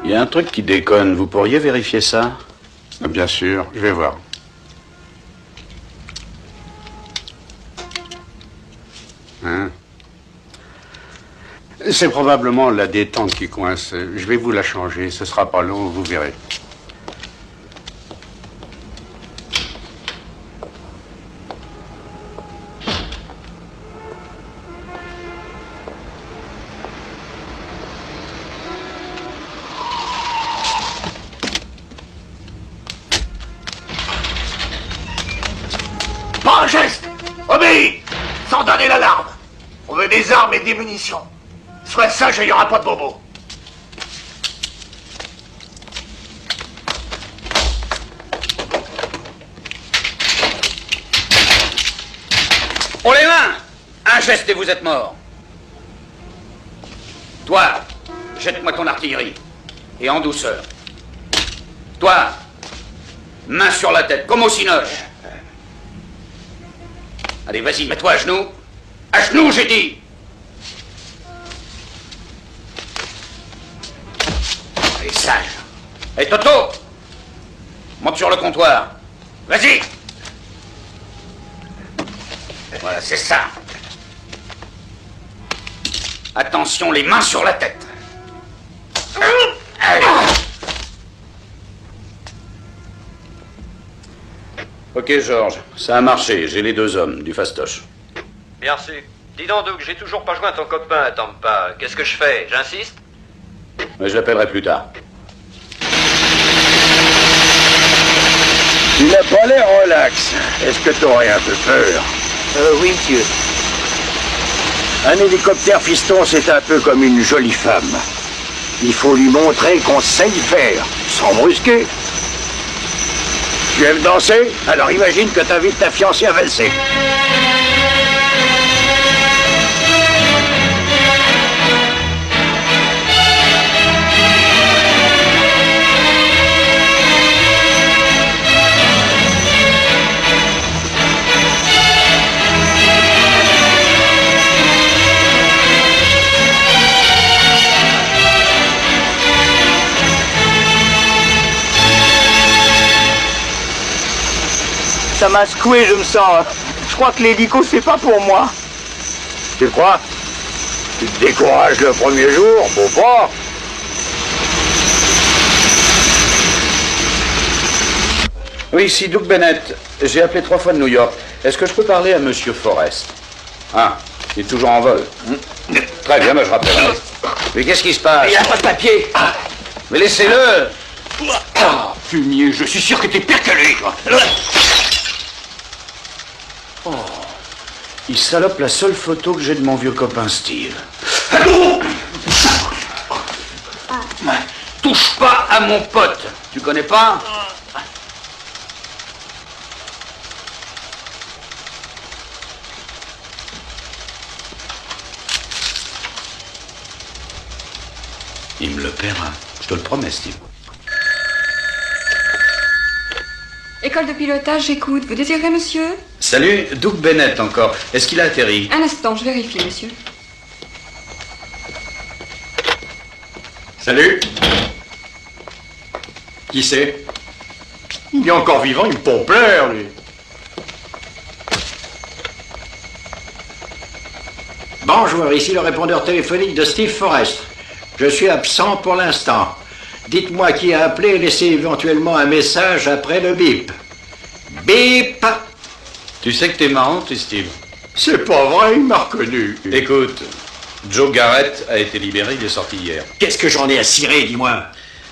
Il y a un truc qui déconne. Vous pourriez vérifier ça? Bien sûr, je vais voir. Hein? C'est probablement la détente qui coince. Je vais vous la changer. Ce sera pas long, vous verrez. Pas un geste! Obéis! Sans donner l'alarme! On veut des armes et des munitions. Sois sage et il n'y aura pas de bobo. Pour les mains! Un geste et vous êtes mort. Toi, jette-moi ton artillerie. Et en douceur. Toi, main sur la tête, comme au cinoche. Allez, vas-y, mets-toi à genoux. À genoux, j'ai dit. Allez, sage. Hé, Toto, monte sur le comptoir. Vas-y. Voilà, c'est ça. Attention, les mains sur la tête. Allez. Ok, Georges, ça a marché. J'ai les 2 hommes, du fastoche. Bien reçu. Dis donc, Doug, j'ai toujours pas joint ton copain à Tampa. Qu'est-ce que je fais? J'insiste? Mais je l'appellerai plus tard. Tu n'as pas l'air relax. Est-ce que t'aurais un peu peur? Oui, monsieur. Un hélicoptère fiston, c'est un peu comme une jolie femme. Il faut lui montrer qu'on sait y faire, sans brusquer. Tu aimes danser? Alors imagine que t'invites ta fiancée à valser. Ça m'a secoué, je me sens. Je crois que l'hélico, c'est pas pour moi. Tu crois? Tu te décourages le premier jour, faut pas? Oui, ici Doug Bennett. J'ai appelé 3 fois de New York. Est-ce que je peux parler à Monsieur Forrest? Ah, il est toujours en vol. Très bien, mais je rappellerai. Mais qu'est-ce qui se passe? Il n'y a pas de papier. Mais laissez-le. Ah, fumier, je suis sûr que t'es pire que lui, toi. Oh, il salope la seule photo que j'ai de mon vieux copain Steve. Touche pas à mon pote. Tu connais pas? Il me le paiera. Je te le promets, Steve. École de pilotage, j'écoute. Vous désirez, monsieur? Salut, Doug Bennett encore. Est-ce qu'il a atterri? Un instant, je vérifie, monsieur. Salut. Qui c'est? Il est encore vivant, il me pompe l'air, lui. Bonjour, ici le répondeur téléphonique de Steve Forrest. Je suis absent pour l'instant. Dites-moi qui a appelé et laissez éventuellement un message après le bip. Bip! Tu sais que t'es marrant, tu, Steve? C'est pas vrai, il m'a reconnu. Écoute, Joe Garrett a été libéré, il est sorti hier. Qu'est-ce que j'en ai à cirer, dis-moi?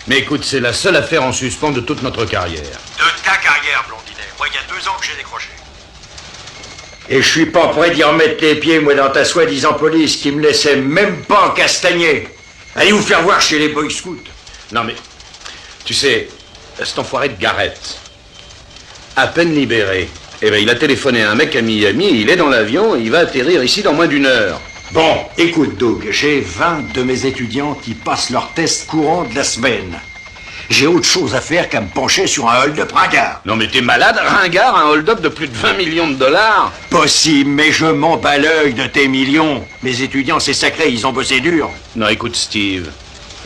Mais écoute, c'est la seule affaire en suspens de toute notre carrière. De ta carrière, Blondinet. Moi, il y a 2 ans que j'ai décroché. Et je suis pas prêt d'y remettre les pieds, moi, dans ta soi-disant police qui me laissait même pas castagner. Allez vous faire voir chez les Boy Scouts. Non mais, tu sais, cet enfoiré de Garrett, à peine libéré, eh ben il a téléphoné à un mec à Miami, il est dans l'avion et il va atterrir ici dans moins d'1 heure. Bon, écoute, Doug, j'ai 20 de mes étudiants qui passent leur test courant de la semaine. J'ai autre chose à faire qu'à me pencher sur un hold-up ringard. Non mais t'es malade, ringard, un hold-up de plus de 20 millions de dollars? Possible, mais je m'en bats l'œil de tes millions. Mes étudiants, c'est sacré, ils ont bossé dur. Non, écoute, Steve,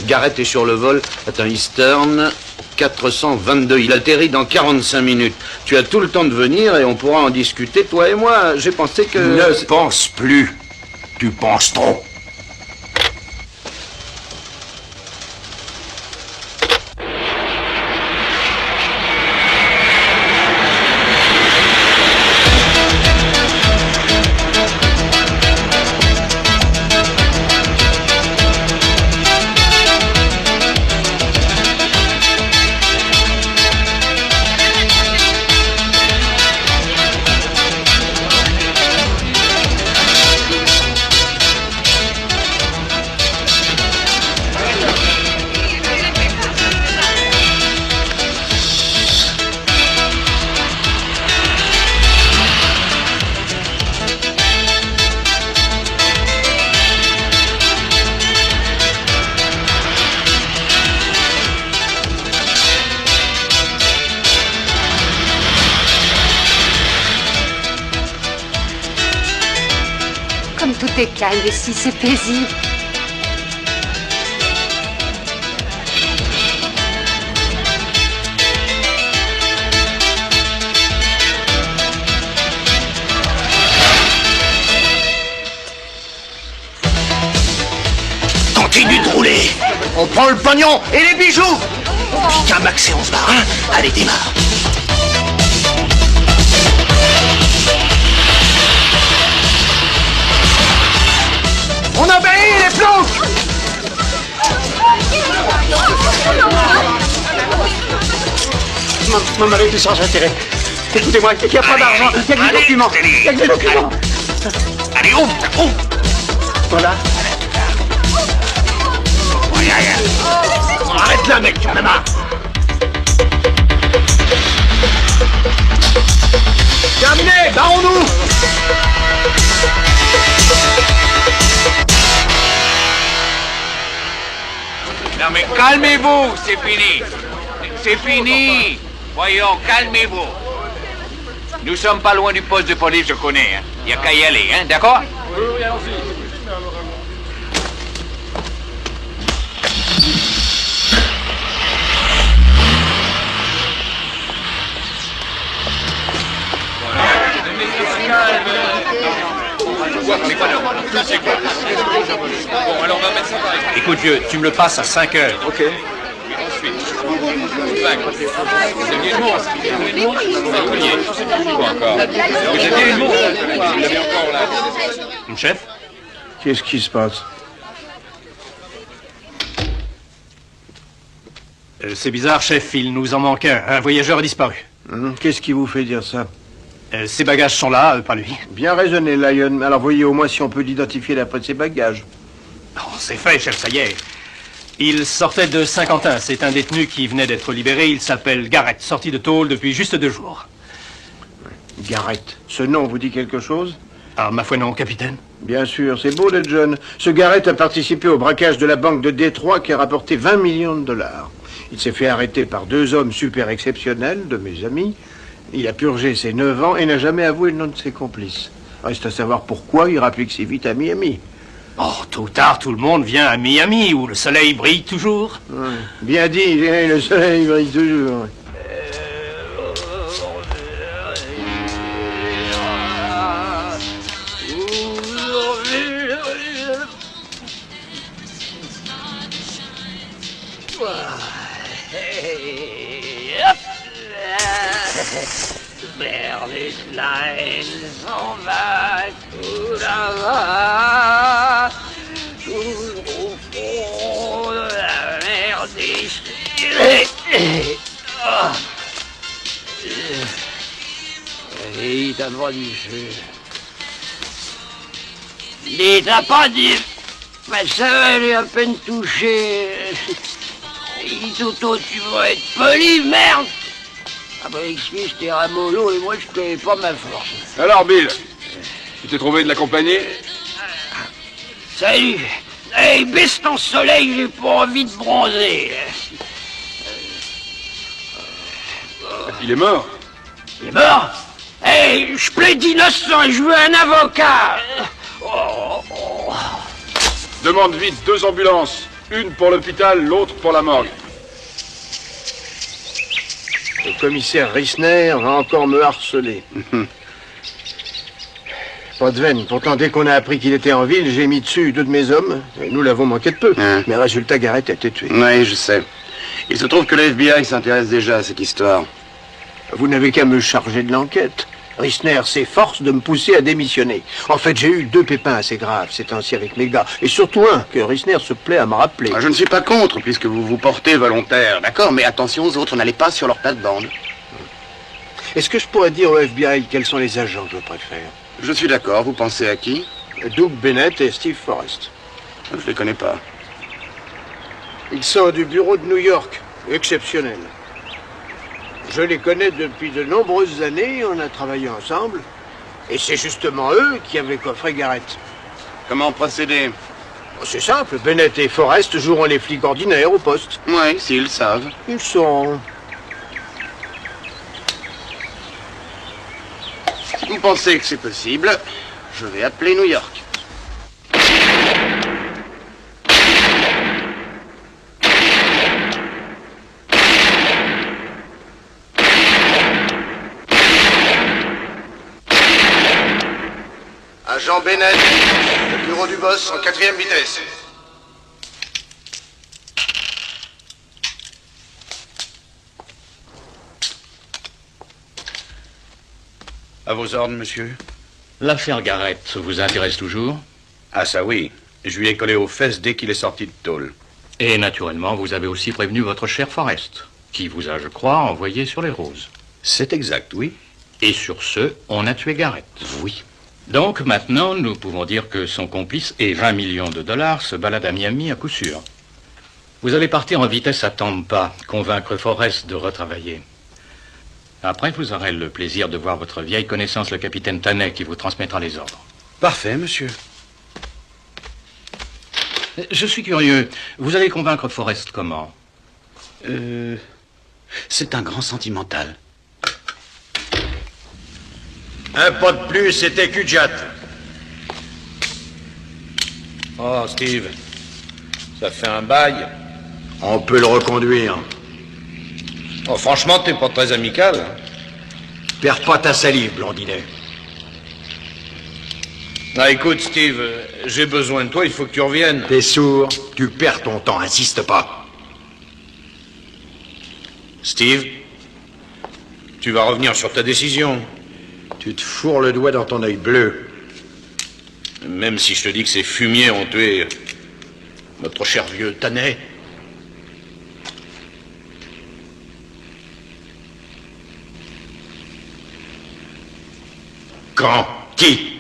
Garrett est sur le vol. Attends, Eastern 422. Il atterrit dans 45 minutes. Tu as tout le temps de venir et on pourra en discuter, toi et moi. J'ai pensé que... Ne pense plus. Tu penses trop. Comme tout est calme ici, c'est paisible. Continue de rouler. On prend le pognon et les bijoux. On pique un max et on se barre, hein? Allez, démarre. On obéit les planques. Mon mari est sans intérêt. Écoutez-moi, il n'y a pas d'argent, il y a que des documents. Il y a que des documents. Allez, ouvre. Voilà. Arrête là, mec, tu en as marre. Terminé, barrons-nous. Non mais calmez-vous, c'est fini. C'est fini. Voyons, calmez-vous. Nous sommes pas loin du poste de police, je connais. Hein. Il n'y a qu'à y aller, hein, d'accord? Oui, allons-y. Bon, alors on va mettre ça par exemple. Écoute, vieux, tu me le passes à 5 heures. Ok. Ensuite, vous aviez une montre. Quoi encore? Vous aviez une montre. Vous l'avez encore là. Une chef? Qu'est-ce qui se passe? C'est bizarre, chef, il nous en manque un. Un voyageur a disparu. Qu'est-ce qui vous fait dire ça? Ses bagages sont là, pas lui. Bien raisonné, Lion. Alors voyez au moins si on peut l'identifier d'après ses bagages. Oh, c'est fait, chef, ça y est. Il sortait de Saint-Quentin. C'est un détenu qui venait d'être libéré. Il s'appelle Garrett, sorti de tôle depuis juste 2 jours. Garrett. Ce nom vous dit quelque chose? Ah, ma foi non, capitaine. Bien sûr, c'est beau d'être jeune. Ce Garrett a participé au braquage de la banque de Détroit qui a rapporté 20 millions de dollars. Il s'est fait arrêter par 2 hommes super exceptionnels, de mes amis. Il a purgé ses 9 ans et n'a jamais avoué le nom de ses complices. Reste à savoir pourquoi il rapplique si vite à Miami. Oh, tôt ou tard, tout le monde vient à Miami, où le soleil brille toujours. Ouais. Bien dit, le soleil brille toujours. Berlitlein s'en va tout là-bas, tout au fond de la mer déchirée. Il t'a pas dit il t'a pas dit. Mais ça va, elle est à peine touchée. Il dit Toto, tu vas être poli, merde. Ah bah excuse, t'es ramollo et moi je connais pas ma force. Alors Bill, tu t'es trouvé de la compagnie? Salut. Hey, baisse ton soleil, j'ai pas envie de bronzer. Il est mort. Il est mort? Hey, je plaide innocent, je veux un avocat. Demande vite 2 ambulances. Une pour l'hôpital, l'autre pour la morgue. Le commissaire Rissner va encore me harceler. Pas de veine. Pourtant, dès qu'on a appris qu'il était en ville, j'ai mis dessus 2 de mes hommes. Et nous l'avons manqué de peu. Mais résultat, Garrett a été tué. Oui, je sais. Il se trouve que le FBI s'intéresse déjà à cette histoire. Vous n'avez qu'à me charger de l'enquête. Rissner s'efforce de me pousser à démissionner. En fait, j'ai eu 2 pépins assez graves ces temps-ci avec mes gars. Et surtout un que Rissner se plaît à me rappeler. Je ne suis pas contre, puisque vous vous portez volontaire. D'accord, mais attention aux autres, n'allez pas sur leur plate-bande. Est-ce que je pourrais dire au FBI quels sont les agents que je préfère? Je suis d'accord. Vous pensez à qui? Doug Bennett et Steve Forrest. Je ne les connais pas. Ils sont du bureau de New York. Exceptionnels. Je les connais depuis de nombreuses années, on a travaillé ensemble. Et c'est justement eux qui avaient coffré Garrett. Comment procéder? C'est simple, Bennett et Forrest joueront les flics ordinaires au poste. Oui, s'ils savent. Ils sont... Si vous pensez que c'est possible, je vais appeler New York. Agent Bennett, le bureau du boss en 4e vitesse. À vos ordres, monsieur. L'affaire Garrett vous intéresse toujours? Ah ça oui. Je lui ai collé aux fesses dès qu'il est sorti de tôle. Et naturellement, vous avez aussi prévenu votre cher Forrest, qui vous a, je crois, envoyé sur les roses. C'est exact, oui. Et sur ce, on a tué Garrett. Oui. Donc maintenant, nous pouvons dire que son complice et 20 millions de dollars se baladent à Miami à coup sûr. Vous allez partir en vitesse à Tampa, convaincre Forrest de retravailler. Après, vous aurez le plaisir de voir votre vieille connaissance, le capitaine Tanet, qui vous transmettra les ordres. Parfait, monsieur. Je suis curieux. Vous allez convaincre Forrest comment? C'est un grand sentimental. Un pas de plus, c'était Cujat. Oh, Steve, ça fait un bail. On peut le reconduire. Oh, franchement, t'es pas très amical. Perds pas ta salive, Blondinet. Ah, écoute, Steve, j'ai besoin de toi, il faut que tu reviennes. T'es sourd, tu perds ton temps, insiste pas. Steve, tu vas revenir sur ta décision. Tu te fourres le doigt dans ton œil bleu. Même si je te dis que ces fumiers ont tué notre cher vieux Tanet. Quand? Qui?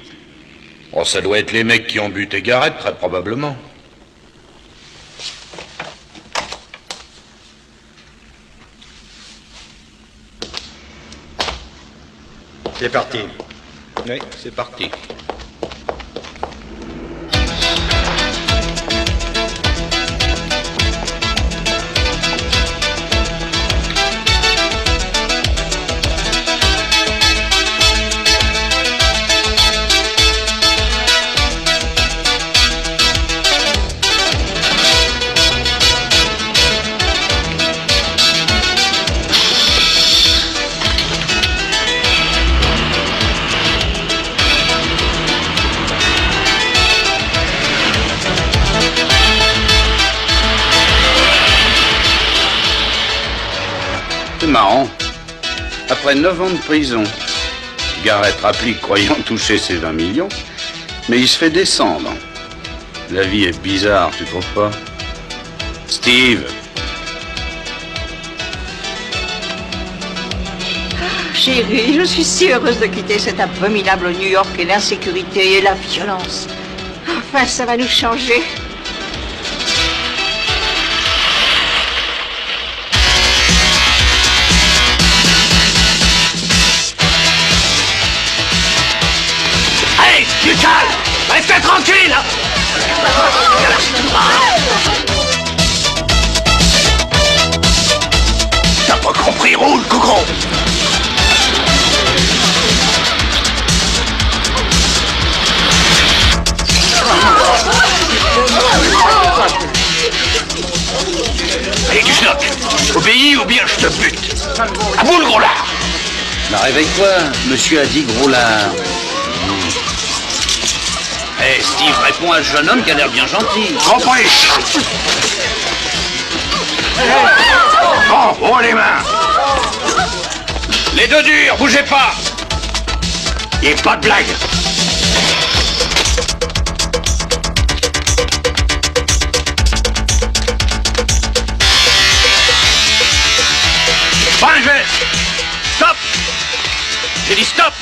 Oh, ça doit être les mecs qui ont buté Garrett, très probablement. C'est parti. Oui, c'est parti. C'est marrant. Après 9 ans de prison, Garrett rapplique croyant toucher ses 20 millions, mais il se fait descendre. La vie est bizarre, tu trouves pas? Steve. Chérie, je suis si heureuse de quitter cet abominable New York et l'insécurité et la violence. Enfin, ça va nous changer. Hey, du calme! Restez tranquille! T'as pas compris, roule, coucou! Doc. Obéis ou bien je te bute. À vous le gros lard. Bah, réveille-toi, monsieur a dit gros lard. Eh, Steve, réponds à ce jeune homme qui a l'air bien gentil. Compris. Bon, haut les mains. Les deux durs, bougez pas. Et pas de blague. Pas un geste. Stop. J'ai dit stop.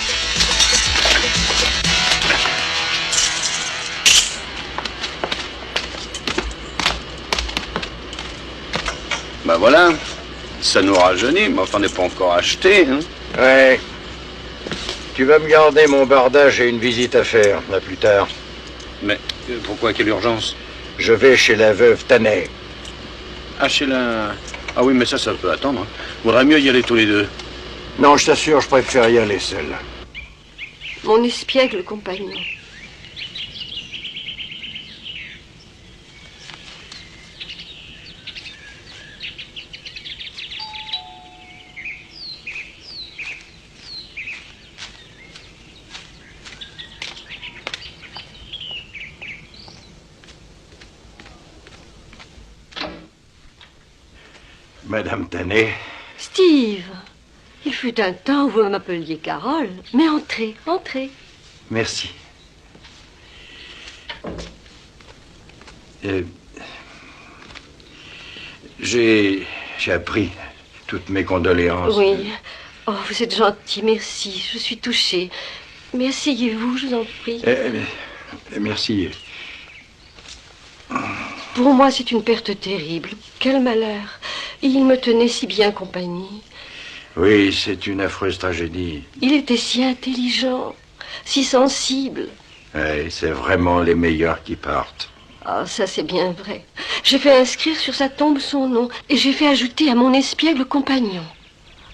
Bah voilà, ça nous rajeunit, mais enfin on n'est pas encore acheté, hein. Ouais. Tu vas me garder mon bardage, j'ai une visite à faire. À plus tard. Mais pourquoi, quelle urgence? Je vais chez la veuve Tanet. Ah, chez la... Ah oui, mais ça peut attendre. Hein. Vaudrait mieux y aller tous les deux. Non, je t'assure, je préfère y aller seul. Mon espiègle compagnon. Madame Tanet. Steve, il fut un temps où vous m'appeliez Carole. Mais entrez, entrez. Merci. J'ai appris toutes mes condoléances. Oui. Oh, vous êtes gentil, merci. Je suis touchée. Mais asseyez-vous, je vous en prie. Merci. Pour moi, c'est une perte terrible. Quel malheur. Il me tenait si bien compagnie. Oui, c'est une affreuse tragédie. Il était si intelligent, si sensible. Oui, c'est vraiment les meilleurs qui partent. Ah, ça c'est bien vrai. J'ai fait inscrire sur sa tombe son nom et j'ai fait ajouter à mon espiègle compagnon.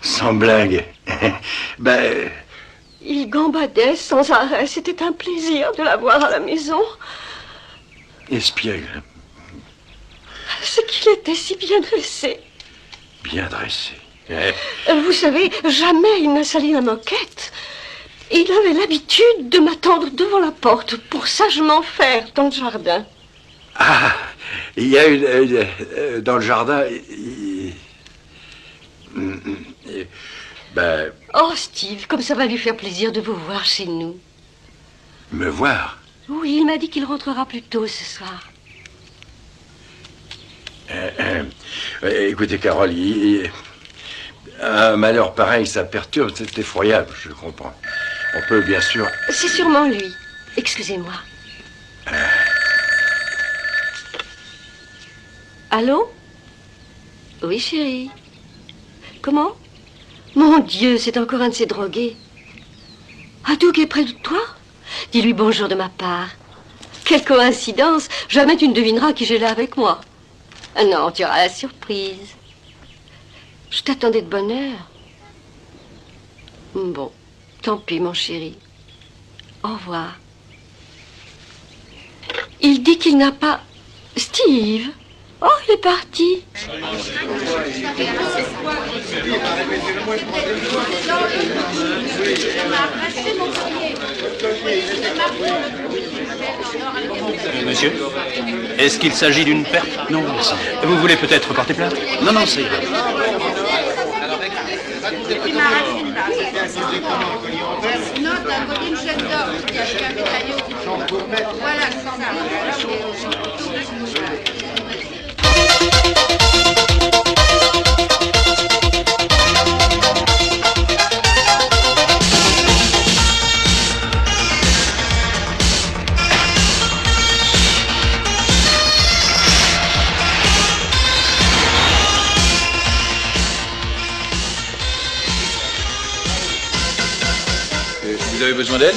Sans blague. Ben... Il gambadait sans arrêt. C'était un plaisir de l'avoir à la maison. Espiègle. C'est qu'il était si bien dressé. Bien dressé. Vous savez, jamais il n'a sali la moquette. Il avait l'habitude de m'attendre devant la porte pour sagement faire dans le jardin. Ah, il y a une... dans le jardin... Ben... Oh, Steve, comme ça va lui faire plaisir de vous voir chez nous. Me voir? Oui, il m'a dit qu'il rentrera plus tôt ce soir. Écoutez, Carole, un malheur pareil, ça perturbe, c'est effroyable, je comprends. On peut bien sûr... C'est sûrement lui. Excusez-moi. Allô? Oui, chérie. Comment? Mon Dieu, c'est encore un de ces drogués. Ah, Doug est près de toi? Dis-lui bonjour de ma part. Quelle coïncidence. Jamais tu ne devineras qui j'ai là avec moi. Ah non, tu auras la surprise. Je t'attendais de bonne heure. Bon, tant pis, mon chéri. Au revoir. Il dit qu'il n'a pas... Steve? Oh, il est parti. Monsieur, est-ce qu'il s'agit d'une perte? Non, merci. Vous voulez peut-être porter plainte? Non, non, c'est... Voilà, c'est ça. Vous avez besoin d'aide?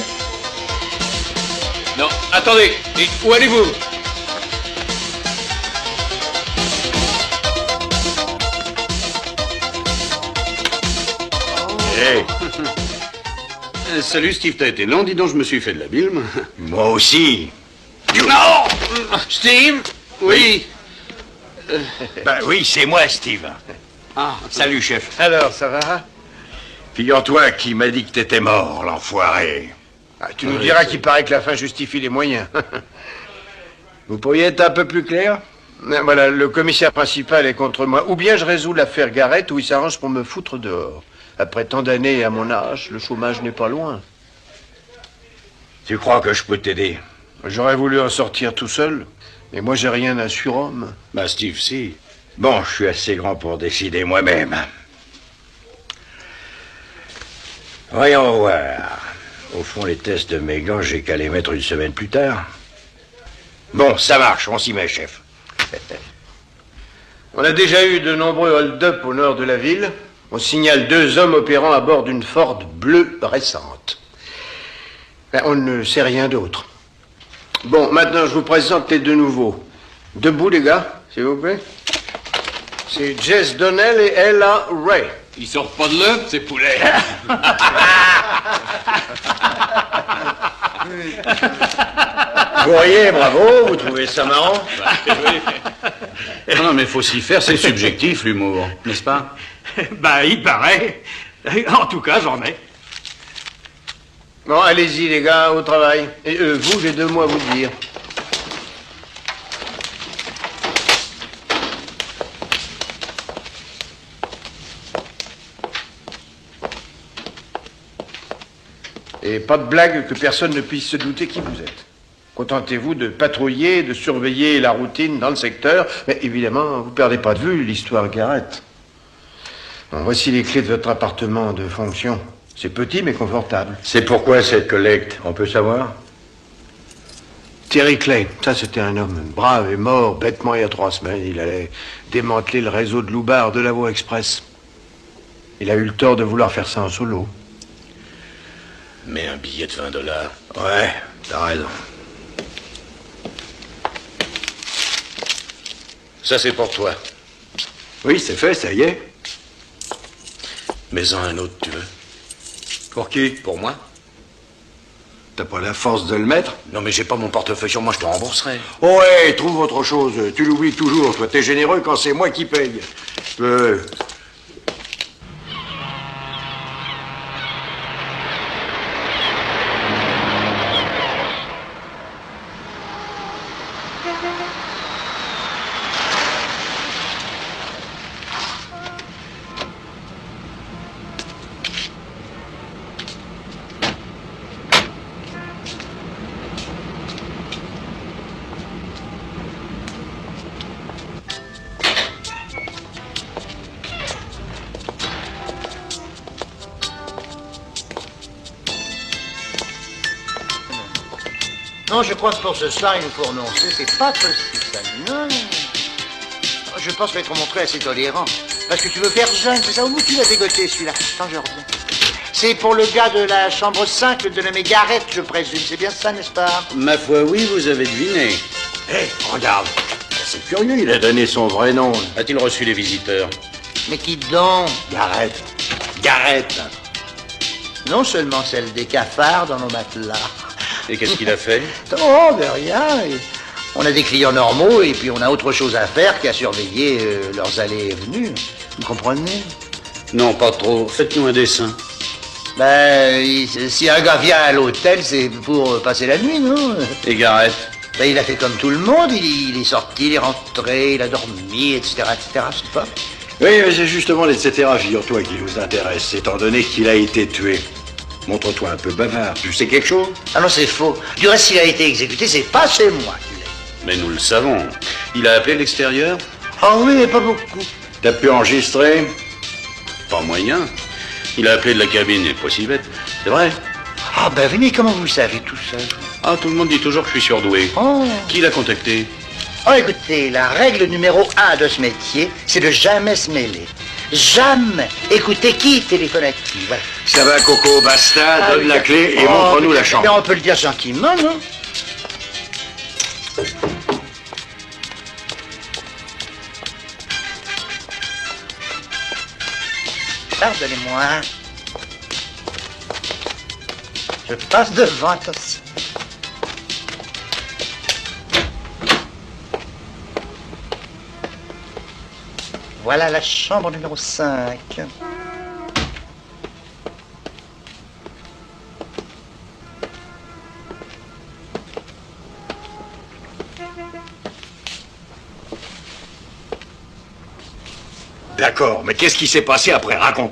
Non, attendez, et où allez-vous? Hey. Salut Steve, t'as été long, dis donc, je me suis fait de la bile. Moi aussi. Non! Steve? Oui. Ben oui, c'est moi, Steve. Ah. Salut, chef. Alors, ça va? Figure-toi qu'il m'a dit que t'étais mort, l'enfoiré. Ah, tu nous diras qu'il paraît que la fin justifie les moyens. Vous pourriez être un peu plus clair? Voilà, le commissaire principal est contre moi. Ou bien je résous l'affaire Garrett, ou il s'arrange pour me foutre dehors. Après tant d'années et à mon âge, le chômage n'est pas loin. Tu crois que je peux t'aider? J'aurais voulu en sortir tout seul, mais moi j'ai rien à surhomme. Bah, Steve, si. Bon, je suis assez grand pour décider moi-même. Voyons voir. Au fond, les tests de mes gants, j'ai qu'à les mettre une semaine plus tard. Bon, ça marche, on s'y met, chef. On a déjà eu de nombreux hold-up au nord de la ville. On signale 2 hommes opérant à bord d'une Ford bleue récente. Ben, on ne sait rien d'autre. Bon, maintenant, je vous présente les 2 nouveaux. Debout, les gars, s'il vous plaît. C'est Jess Donnell et Ella Ray. Ils sortent pas de l'œuf, ces poulets. Vous voyez, bravo, vous trouvez ça marrant? Non, mais faut s'y faire, c'est subjectif, l'humour, n'est-ce pas? Bah, il paraît. En tout cas, j'en ai. Bon, allez-y, les gars, au travail. Et vous, j'ai 2 mots à vous dire. Et pas de blague que personne ne puisse se douter qui vous êtes. Contentez-vous de patrouiller, de surveiller la routine dans le secteur. Mais évidemment, vous perdez pas de vue l'histoire Garrett. Bon, voici les clés de votre appartement de fonction. C'est petit mais confortable. C'est pourquoi cette collecte, on peut savoir? Terry Clay, ça c'était un homme brave et mort bêtement il y a 3 semaines. Il allait démanteler le réseau de loupards de la Voie Express. Il a eu le tort de vouloir faire ça en solo. Mais un billet de $20. Ouais, t'as raison. Ça, c'est pour toi. Oui, c'est fait, ça y est. Mets-en un autre, tu veux? Pour qui? Pour moi? T'as pas la force de le mettre? Non, mais j'ai pas mon portefeuille sur moi, je te rembourserai. Ouais, trouve autre chose. Tu l'oublies toujours. Toi, t'es généreux quand c'est moi qui paye. Non, je crois que pour ce soir, il nous faut renoncer. C'est pas possible, ça. Non. Je pense qu'il faut être montré assez tolérant. Parce que tu veux faire jeune, c'est ça? Où tu l'as dégoté, celui-là? Attends, je reviens. C'est pour le gars de la chambre 5, le dénommé Garrett, je présume. C'est bien ça, n'est-ce pas? Ma foi, oui, vous avez deviné. Hé, regarde. C'est curieux, il a donné son vrai nom. A-t-il reçu les visiteurs? Mais qui donc? Garrett. Garrett. Non seulement celle des cafards dans nos matelas. Et qu'est-ce qu'il a fait? Oh, de rien. On a des clients normaux et puis on a autre chose à faire qu'à surveiller leurs allées et venues. Vous comprenez? Non, pas trop. Faites-nous un dessin. Ben, si un gars vient à l'hôtel, c'est pour passer la nuit, non? Et Garrett? Ben, il a fait comme tout le monde. Il est sorti, il est rentré, il a dormi, etc., etc., je sais pas. Oui, mais c'est justement l'etc. Figure-toi qui nous intéresse, étant donné qu'il a été tué. Montre-toi un peu bavard. Tu sais quelque chose? Ah non, c'est faux. Du reste, s'il a été exécuté, c'est pas chez moi qu'il est. Mais nous le savons. Il a appelé l'extérieur? Ah oui, mais pas beaucoup. T'as pu enregistrer? Pas moyen. Il a appelé de la cabine, il est pas si bête. C'est vrai? Ah ben venez, comment vous le savez tout ça? Ah, tout le monde dit toujours que je suis surdoué. Oh. Qui l'a contacté? Oh, écoutez, la règle numéro 1 de ce métier, c'est de jamais se mêler. Jamais. Écoutez qui téléphone à qui, voilà. Ça va, Coco, basta, donne la clé et montre-nous la chambre. Mais on peut le dire gentiment, non? Pardonnez-moi. Je passe devant, attention. voilà la chambre numéro 5. D'accord, mais qu'est-ce qui s'est passé après? Raconte.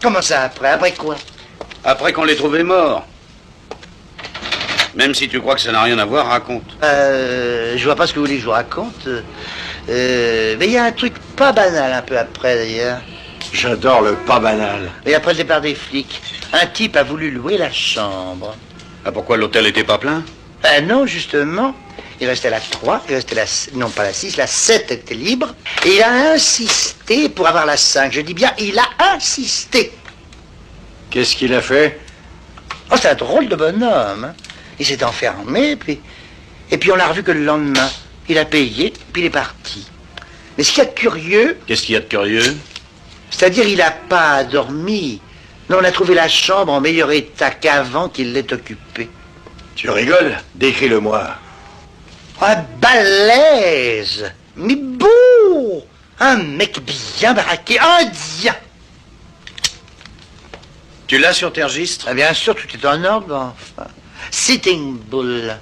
Comment ça après? Après quoi? Après qu'on l'ait trouvé mort. Même si tu crois que ça n'a rien à voir, raconte. Je vois pas ce que vous voulez que je vous raconte. Mais il y a un truc pas banal un peu après d'ailleurs. J'adore le pas banal. Et après le départ des flics, un type a voulu louer la chambre. Ah, pourquoi l'hôtel était pas plein? Non, justement. Il restait la 3, il restait la... Non, pas la 6, la 7 était libre. Et il a insisté pour avoir la 5. Je dis bien, il a insisté. Qu'est-ce qu'il a fait? Oh, c'est un drôle de bonhomme. Hein. Il s'est enfermé, et puis on l'a revu que le lendemain. Il a payé, puis il est parti. Mais ce qu'il y a de curieux... Qu'est-ce qu'il y a de curieux? C'est-à-dire, il n'a pas dormi. Non, on a trouvé la chambre en meilleur état qu'avant qu'il l'ait occupée. Tu rigoles? Décris-le-moi. Un balèze, mais beau, un mec bien baraqué, indien. Tu l'as sur tes registres? Ah, bien sûr, tout est en ordre, enfin. Sitting Bull.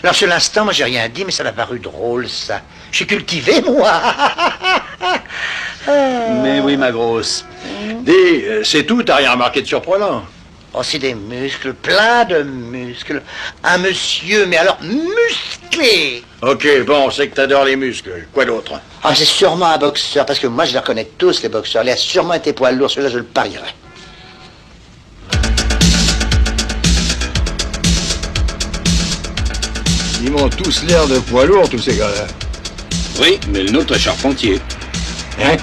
Alors, sur l'instant, moi, j'ai rien dit, mais ça m'a paru drôle, ça. Je suis cultivé, moi. Mais oui, ma grosse. Dis, c'est tout, t'as rien remarqué de surprenant? Oh, c'est des muscles, plein de muscles. Un monsieur, mais alors musclé. Ok, bon, on sait que t'adores les muscles. Quoi d'autre? Ah, c'est sûrement un boxeur, parce que moi, je les reconnais tous, les boxeurs. Il a sûrement été poids lourd, celui-là, je le parierais. Ils m'ont tous l'air de poids lourd, tous ces gars-là. Oui, mais le nôtre est charpentier. Hein?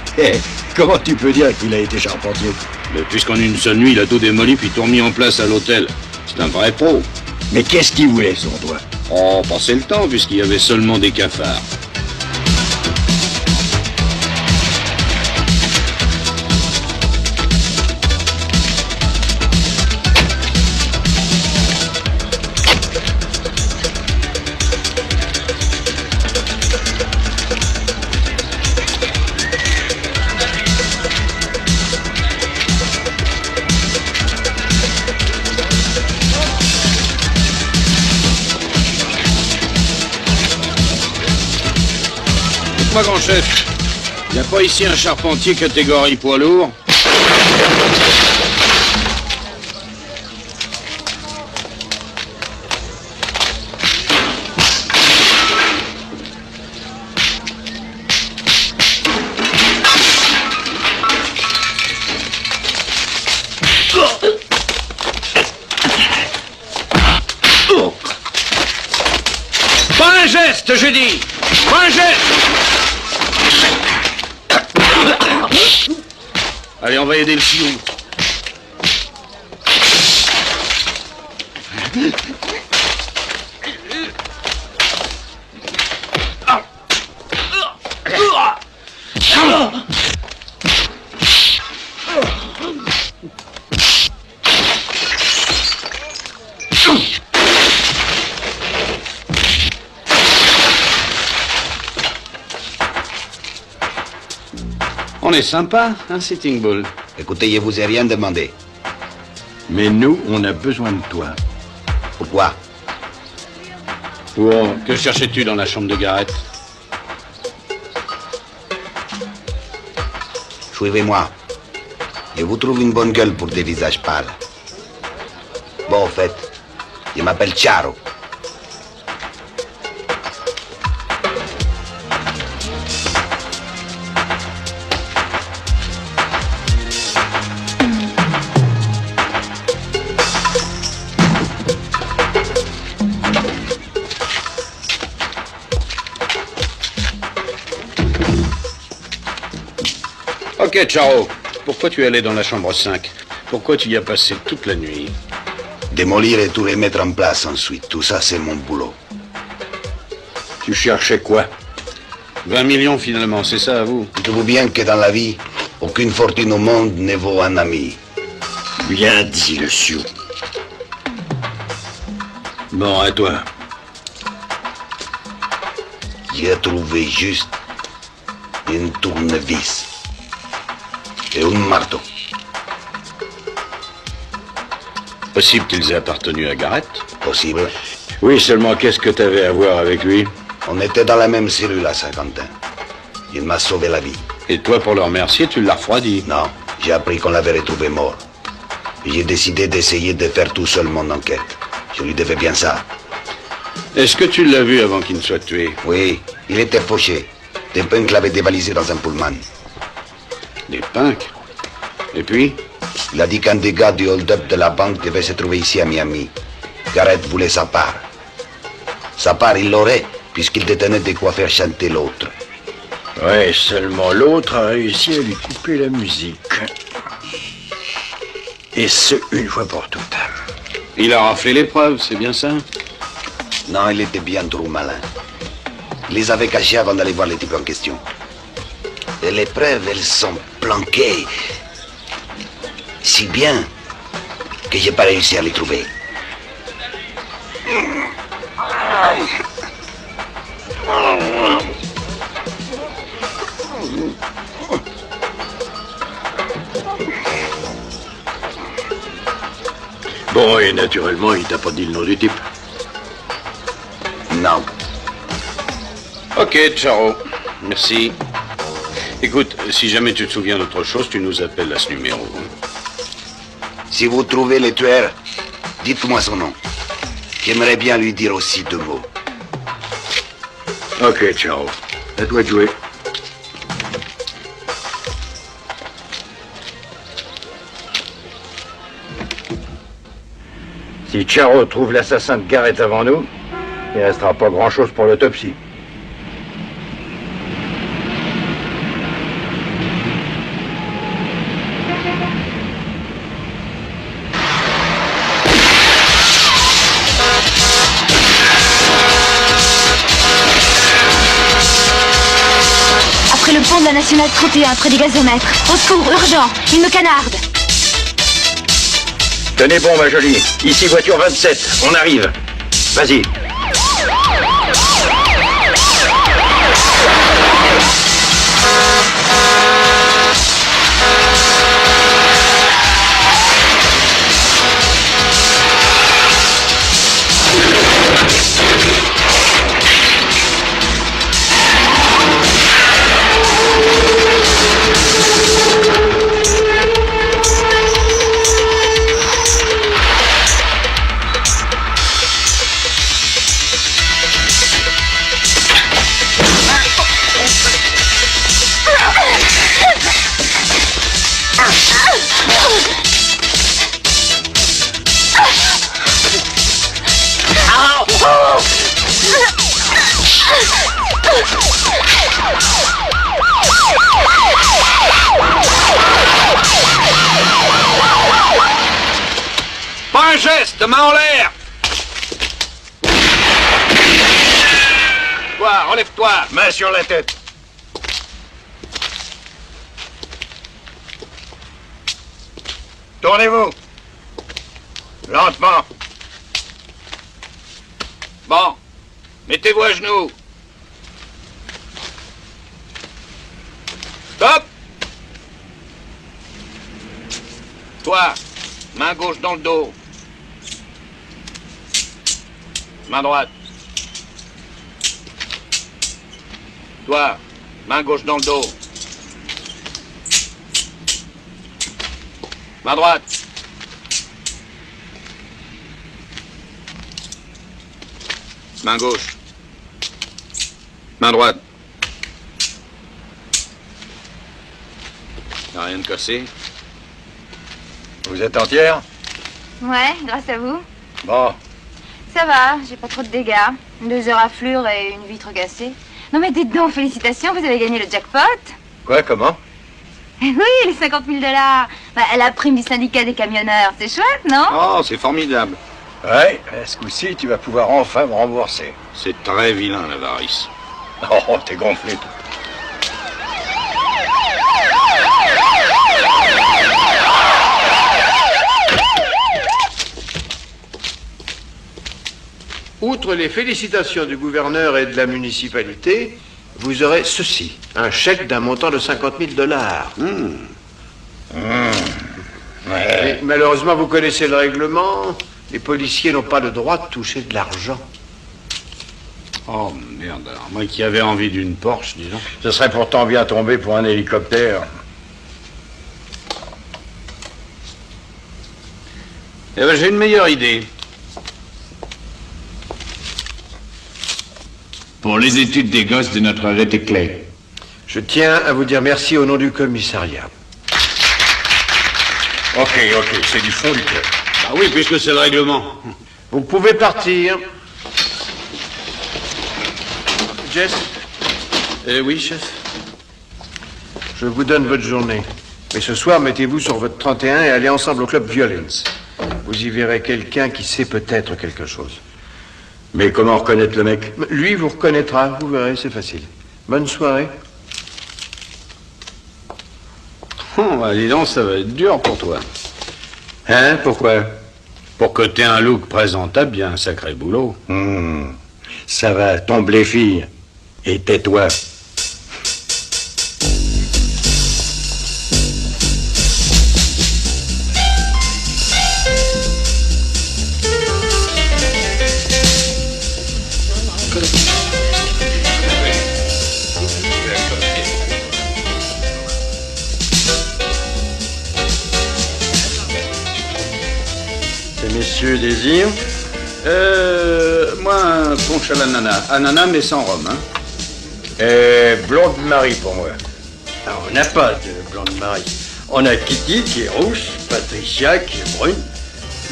Comment tu peux dire qu'il a été charpentier? Mais puisqu'en une seule nuit, il a tout démoli puis tout remis en place à l'hôtel. C'est un vrai pro. Mais qu'est-ce qu'il voulait, son doigt? Oh, passer le temps, puisqu'il y avait seulement des cafards. Dites-moi, grand chef, y a pas ici un charpentier catégorie poids lourd? Pas un geste, je dis! Pas un geste! Allez, on va aider le fion. On est sympa, hein, Sitting Bull? Écoutez, je vous ai rien demandé. Mais nous, on a besoin de toi. Pourquoi? Que cherchais-tu dans la chambre de Garrett? Suivez-moi. Je vous trouve une bonne gueule pour des visages pâles. Bon, en fait, je m'appelle Charo. Ok, Charo. Pourquoi tu es allé dans la chambre 5? Pourquoi tu y as passé toute la nuit? Démolir et tout remettre en place ensuite. Tout ça, c'est mon boulot. Tu cherchais quoi? 20 millions, finalement, c'est ça, à vous? Dites-vous bien que dans la vie, aucune fortune au monde ne vaut un ami. Bien dit, le Sioux. Bon, à toi. J'ai trouvé juste une tournevis. et un marteau. Possible qu'ils aient appartenu à Garrett? Possible. Oui, seulement qu'est-ce que t'avais à voir avec lui? On était dans la même cellule à Saint-Quentin. Il m'a sauvé la vie. Et toi, pour le remercier, tu l'as refroidi? Non, j'ai appris qu'on l'avait retrouvé mort. J'ai décidé d'essayer de faire tout seul mon enquête. Je lui devais bien ça. Est-ce que tu l'as vu avant qu'il ne soit tué? Oui, il était fauché. Des punks l'avaient dévalisé dans un pullman. Des punks? Et puis? Il a dit qu'un des gars du hold-up de la banque devait se trouver ici à Miami. Garrett voulait sa part. Sa part, il l'aurait, puisqu'il détenait de quoi faire chanter l'autre. Ouais, seulement l'autre a réussi à lui couper la musique. Et ce, une fois pour toutes. Il a raflé les preuves, c'est bien ça? Non, il était bien trop malin. Il les avait cachés avant d'aller voir les types en question. Et les preuves, elles sont planquées. Si bien que j'ai pas réussi à les trouver. Bon, et naturellement, il t'a pas dit le nom du type. Non. Ok, Charo. Merci. Écoute, si jamais tu te souviens d'autre chose, tu nous appelles à ce numéro. Si vous trouvez le tueur, dites-moi son nom. J'aimerais bien lui dire aussi 2 mots. Ok, ciao. À toi de jouer. Si Charo trouve l'assassin de Garrett avant nous, il ne restera pas grand-chose pour l'autopsie. Après le pont de la Nationale 31, près des gazomètres. Au secours, urgent, il me canarde. Tenez bon, ma jolie. Ici, voiture 27. On arrive. Vas-y. Pas un geste, main en l'air. Toi, relève-toi. Main sur la tête. Tournez-vous. Lentement. Bon, mettez-vous à genoux. Stop. Toi, main gauche dans le dos. Main droite. Toi, main gauche dans le dos. Main droite. Main gauche. Main droite. Y'a rien de cassé. Vous êtes entière? Ouais, grâce à vous. Bon. Ça va, j'ai pas trop de dégâts. 2 heures à flure et une vitre cassée. Non mais dites donc, félicitations, vous avez gagné le jackpot. Quoi, comment? Eh oui, les 50 000 $. Bah, la prime du syndicat des camionneurs, c'est chouette, non? Oh, c'est formidable. Ouais, ce coup-ci, tu vas pouvoir enfin me rembourser. C'est très vilain, l'avarice. Oh, t'es gonflé, toi. Outre les félicitations du gouverneur et de la municipalité, vous aurez ceci, un chèque d'un montant de 50 000 $. Mais malheureusement, vous connaissez le règlement. Les policiers n'ont pas le droit de toucher de l'argent. Oh merde, alors moi qui avais envie d'une Porsche, dis donc. Ce serait pourtant bien tombé pour un hélicoptère. Eh ben, j'ai une meilleure idée. Pour les études des gosses de notre arrêté clé. Je tiens à vous dire merci au nom du commissariat. Ok, c'est du fond du cœur. Ah oui, puisque c'est le règlement. Vous pouvez partir. Jess? Oui, chef. Je vous donne votre journée. Mais ce soir, mettez-vous sur votre 31 et allez ensemble au club Violence. Vous y verrez quelqu'un qui sait peut-être quelque chose. Mais comment reconnaître le mec? Lui vous reconnaîtra, vous verrez, c'est facile. Bonne soirée. Oh, bah, dis donc, ça va être dur pour toi. Hein? Pourquoi? Pour que t'aies un look présentable, il y a un sacré boulot. Ça va, tombe les filles. Et tais-toi. Ces messieurs désirent? Moi, un punch à l'ananas. Ananas, mais sans rhum, hein. Blonde Marie pour moi. Alors, on n'a pas de blonde Marie. On a Kitty qui est rouge, Patricia qui est brune,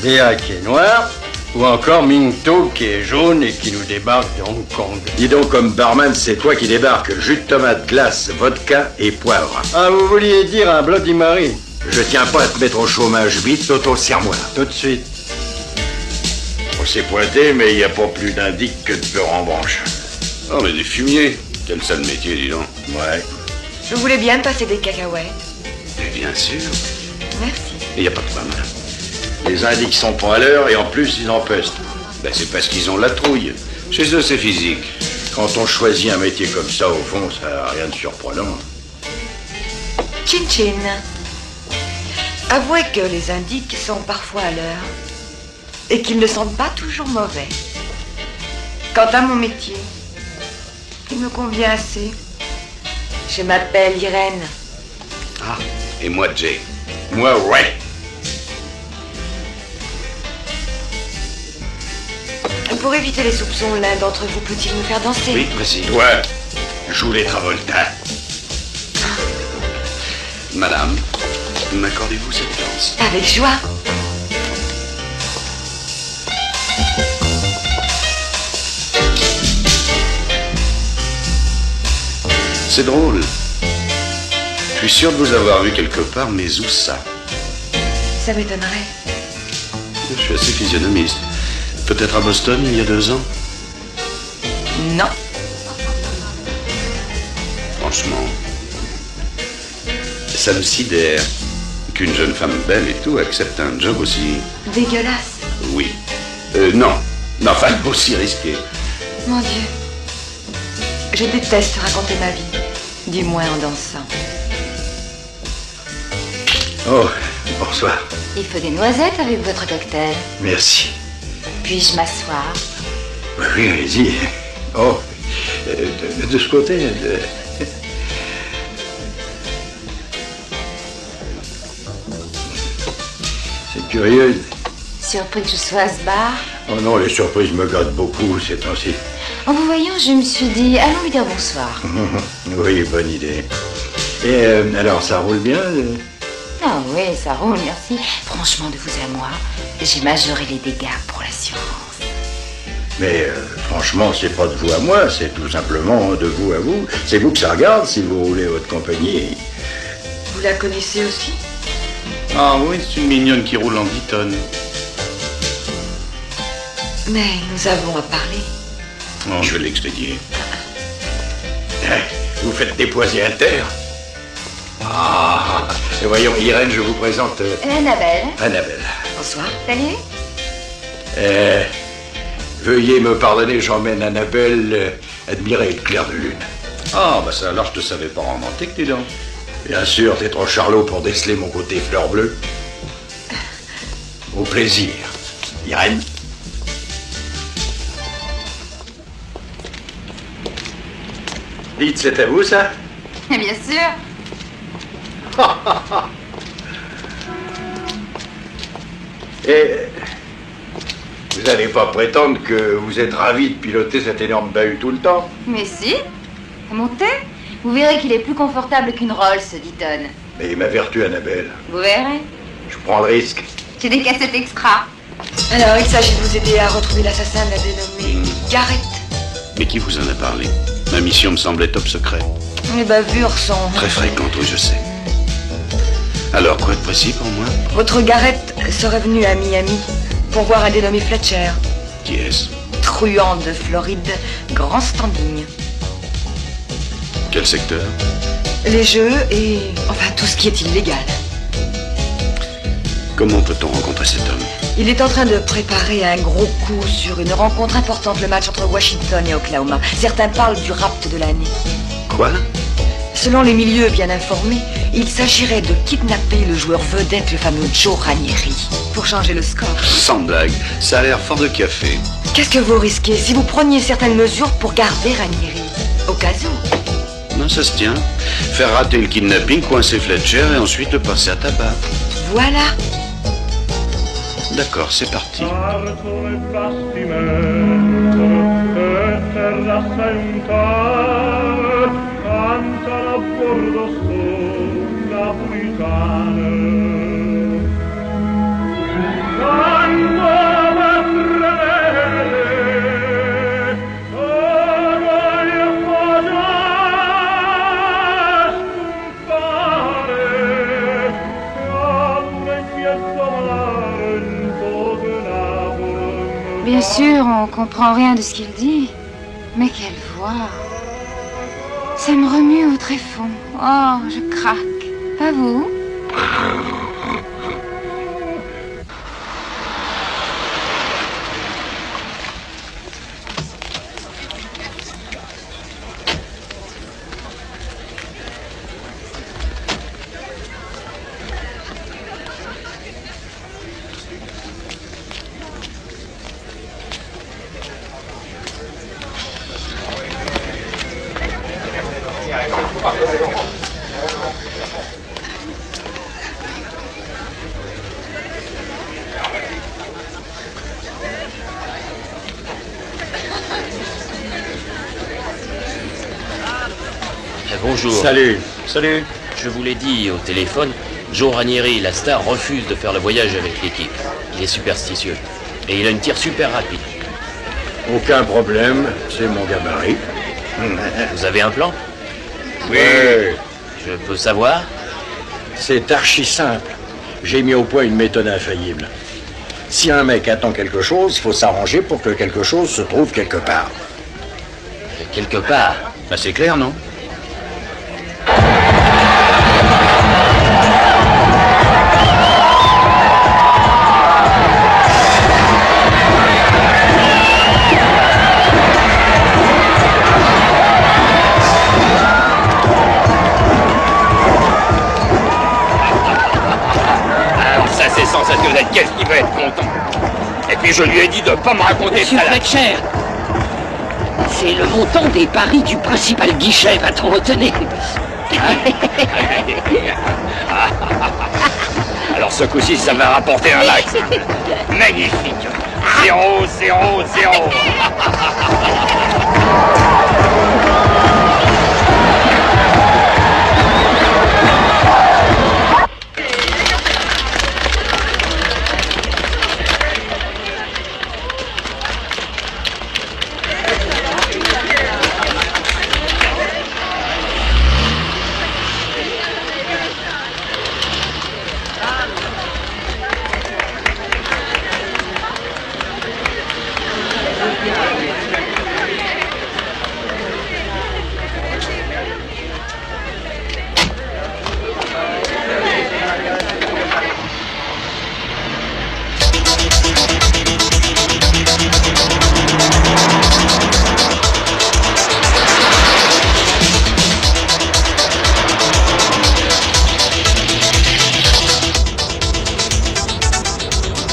Béa qui est noire, ou encore Minto qui est jaune et qui nous débarque de Hong Kong. Dis donc, comme barman, c'est toi qui débarque. Jus de tomate, glace, vodka et poivre. Ah, vous vouliez dire un Bloody Mary? Je tiens pas à te mettre au chômage. Vite, Toto, serre-moi. Tout de suite. On s'est pointé, mais il n'y a pas plus d'indique que de peur en branche. Oh, mais des fumiers. Quel sale métier, dis donc. Ouais. Vous voulez bien me passer des cacahuètes? Mais bien sûr. Merci. Il n'y a pas de problème. Les indiques sont pas à l'heure et en plus, ils empestent. Ben, c'est parce qu'ils ont la trouille. Chez eux, c'est physique. Quand on choisit un métier comme ça, au fond, ça n'a rien de surprenant. Chin Chin. Avouez que les indiques sont parfois à l'heure et qu'ils ne sont pas toujours mauvais. Quant à mon métier, il me convient assez. Je m'appelle Irène. Ah, et moi, Jay. Moi, ouais. Pour éviter les soupçons, l'un d'entre vous peut-il me faire danser? Oui, vas-y. Toi, joue les Travolta. Madame, m'accordez-vous cette danse? Avec joie. C'est drôle. Je suis sûr de vous avoir vu quelque part, mais où ça? Ça m'étonnerait. Je suis assez physionomiste. Peut-être à Boston, il y a 2 ans? Non. Franchement, ça me sidère qu'une jeune femme belle et tout accepte un job aussi... Dégueulasse. Oui. Non. Non, enfin, aussi risqué. Mon Dieu. Je déteste raconter ma vie. Du moins en dansant. Oh, bonsoir. Il faut des noisettes avec votre cocktail. Merci. Puis-je m'asseoir? Oui, allez-y. Oh, de ce côté... C'est curieux. Surpris que je sois à ce bar? Oh non, les surprises me gâtent beaucoup ces temps-ci. En vous voyant, je me suis dit, allons lui dire bonsoir. Oui, bonne idée. Et alors, ça roule bien Ah oui, ça roule, merci. Franchement, de vous à moi, j'ai majoré les dégâts pour l'assurance. Mais franchement, c'est pas de vous à moi, c'est tout simplement de vous à vous. C'est vous que ça regarde si vous roulez votre compagnie. Vous la connaissez aussi? Ah oui, c'est une mignonne qui roule en 10 tonnes. Mais nous avons à parler. Oh, je vais l'expédier. Vous faites dépoiser Inter? Ah, et voyons, Irène, je vous présente... Annabelle. Annabelle. Bonsoir. Salut. Veuillez me pardonner, j'emmène Annabelle admirer le clair de lune. Ah, bah ça, alors je te savais pas romantique, dis donc. Bien sûr, t'es trop charlot pour déceler mon côté fleur bleue. Au plaisir. Irène? Dites, c'est à vous, ça? Bien sûr. Et vous n'allez pas prétendre que vous êtes ravi de piloter cet énorme bahut tout le temps? Mais si. Montez. Vous verrez qu'il est plus confortable qu'une Rolls, dit-on. Mais ma vertu, Annabelle. Vous verrez. Je prends le risque. J'ai des cassettes extra. Alors, il s'agit de vous aider à retrouver l'assassin de la dénommée Garrett. Mais qui vous en a parlé? Ma mission me semblait top secret. Les bavures sont... Très fréquentes, oui, je sais. Alors, quoi de précis pour moi? Votre Garrett serait venu à Miami pour voir un dénommé Fletcher. Qui est-ce? Truand de Floride, grand standing. Quel secteur? Les jeux et... enfin, tout ce qui est illégal. Comment peut-on rencontrer cet homme? Il est en train de préparer un gros coup sur une rencontre importante, le match entre Washington et Oklahoma. Certains parlent du rapt de l'année. Quoi? Selon les milieux bien informés, il s'agirait de kidnapper le joueur vedette, le fameux Joe Ranieri, pour changer le score. Sans blague, ça a l'air fort de café. Qu'est-ce que vous risquez si vous preniez certaines mesures pour garder Ranieri? Au cas où. Non, ça se tient. Faire rater le kidnapping, coincer Fletcher et ensuite le passer à tabac. Voilà. D'accord, c'est parti. Bien sûr, on comprend rien de ce qu'il dit. Mais quelle voix! Ça me remue au tréfonds. Oh, je craque. Pas vous? Bonjour. Salut. Salut. Je vous l'ai dit au téléphone, Joe Ranieri, la star, refuse de faire le voyage avec l'équipe. Il est superstitieux. Et il a une tire super rapide. Aucun problème, c'est mon gabarit. Vous avez un plan? Oui. Je peux savoir? C'est archi simple. J'ai mis au point une méthode infaillible. Si un mec attend quelque chose, il faut s'arranger pour que quelque chose se trouve quelque part. Quelque part? Bah, c'est clair, non? Sensationnel, qu'est-ce qu'il va être content? Et puis je lui ai dit de pas me raconter Monsieur ça. Fletcher, c'est le montant des paris du principal guichet, va-t-on retenir? Alors ce coup-ci, ça va rapporter un max. Magnifique. 0, 0, 0.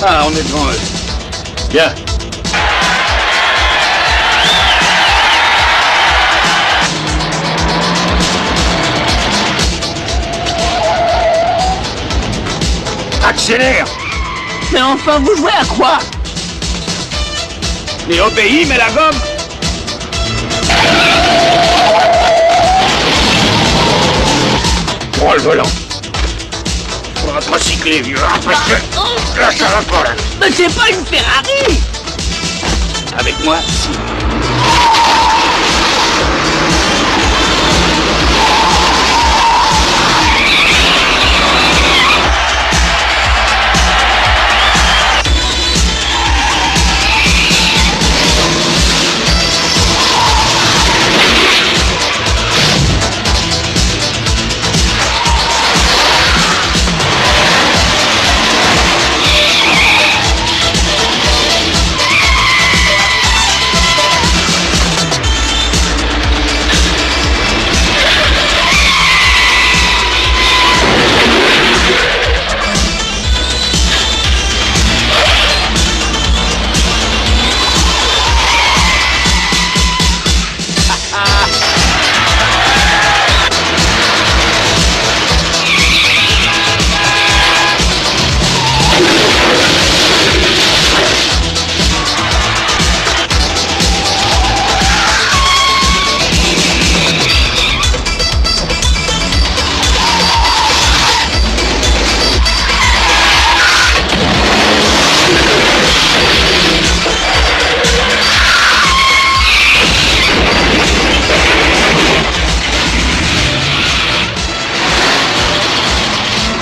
Ah, on est devant eux. Bien. Accélère! Mais enfin, vous jouez à quoi? Mais obéis, mais la gomme! Prends le volant. Faudra pas cycler, vieux. Parce que là, ça va pas, là. Mais c'est pas une Ferrari! Avec moi, si.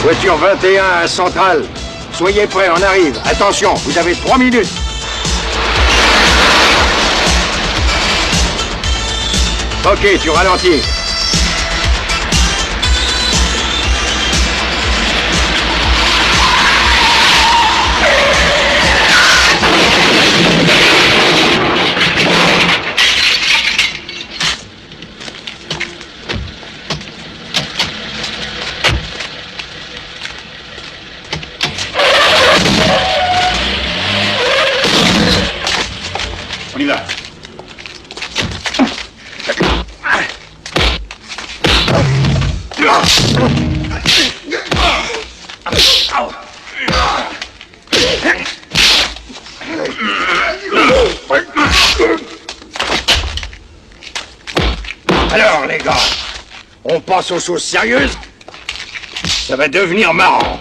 Voiture 21 à Centrale. Soyez prêts, on arrive. Attention, vous avez 3 minutes. Ok, tu ralentis. On y va. Alors, les gars, on passe aux choses sérieuses. Ça va devenir marrant.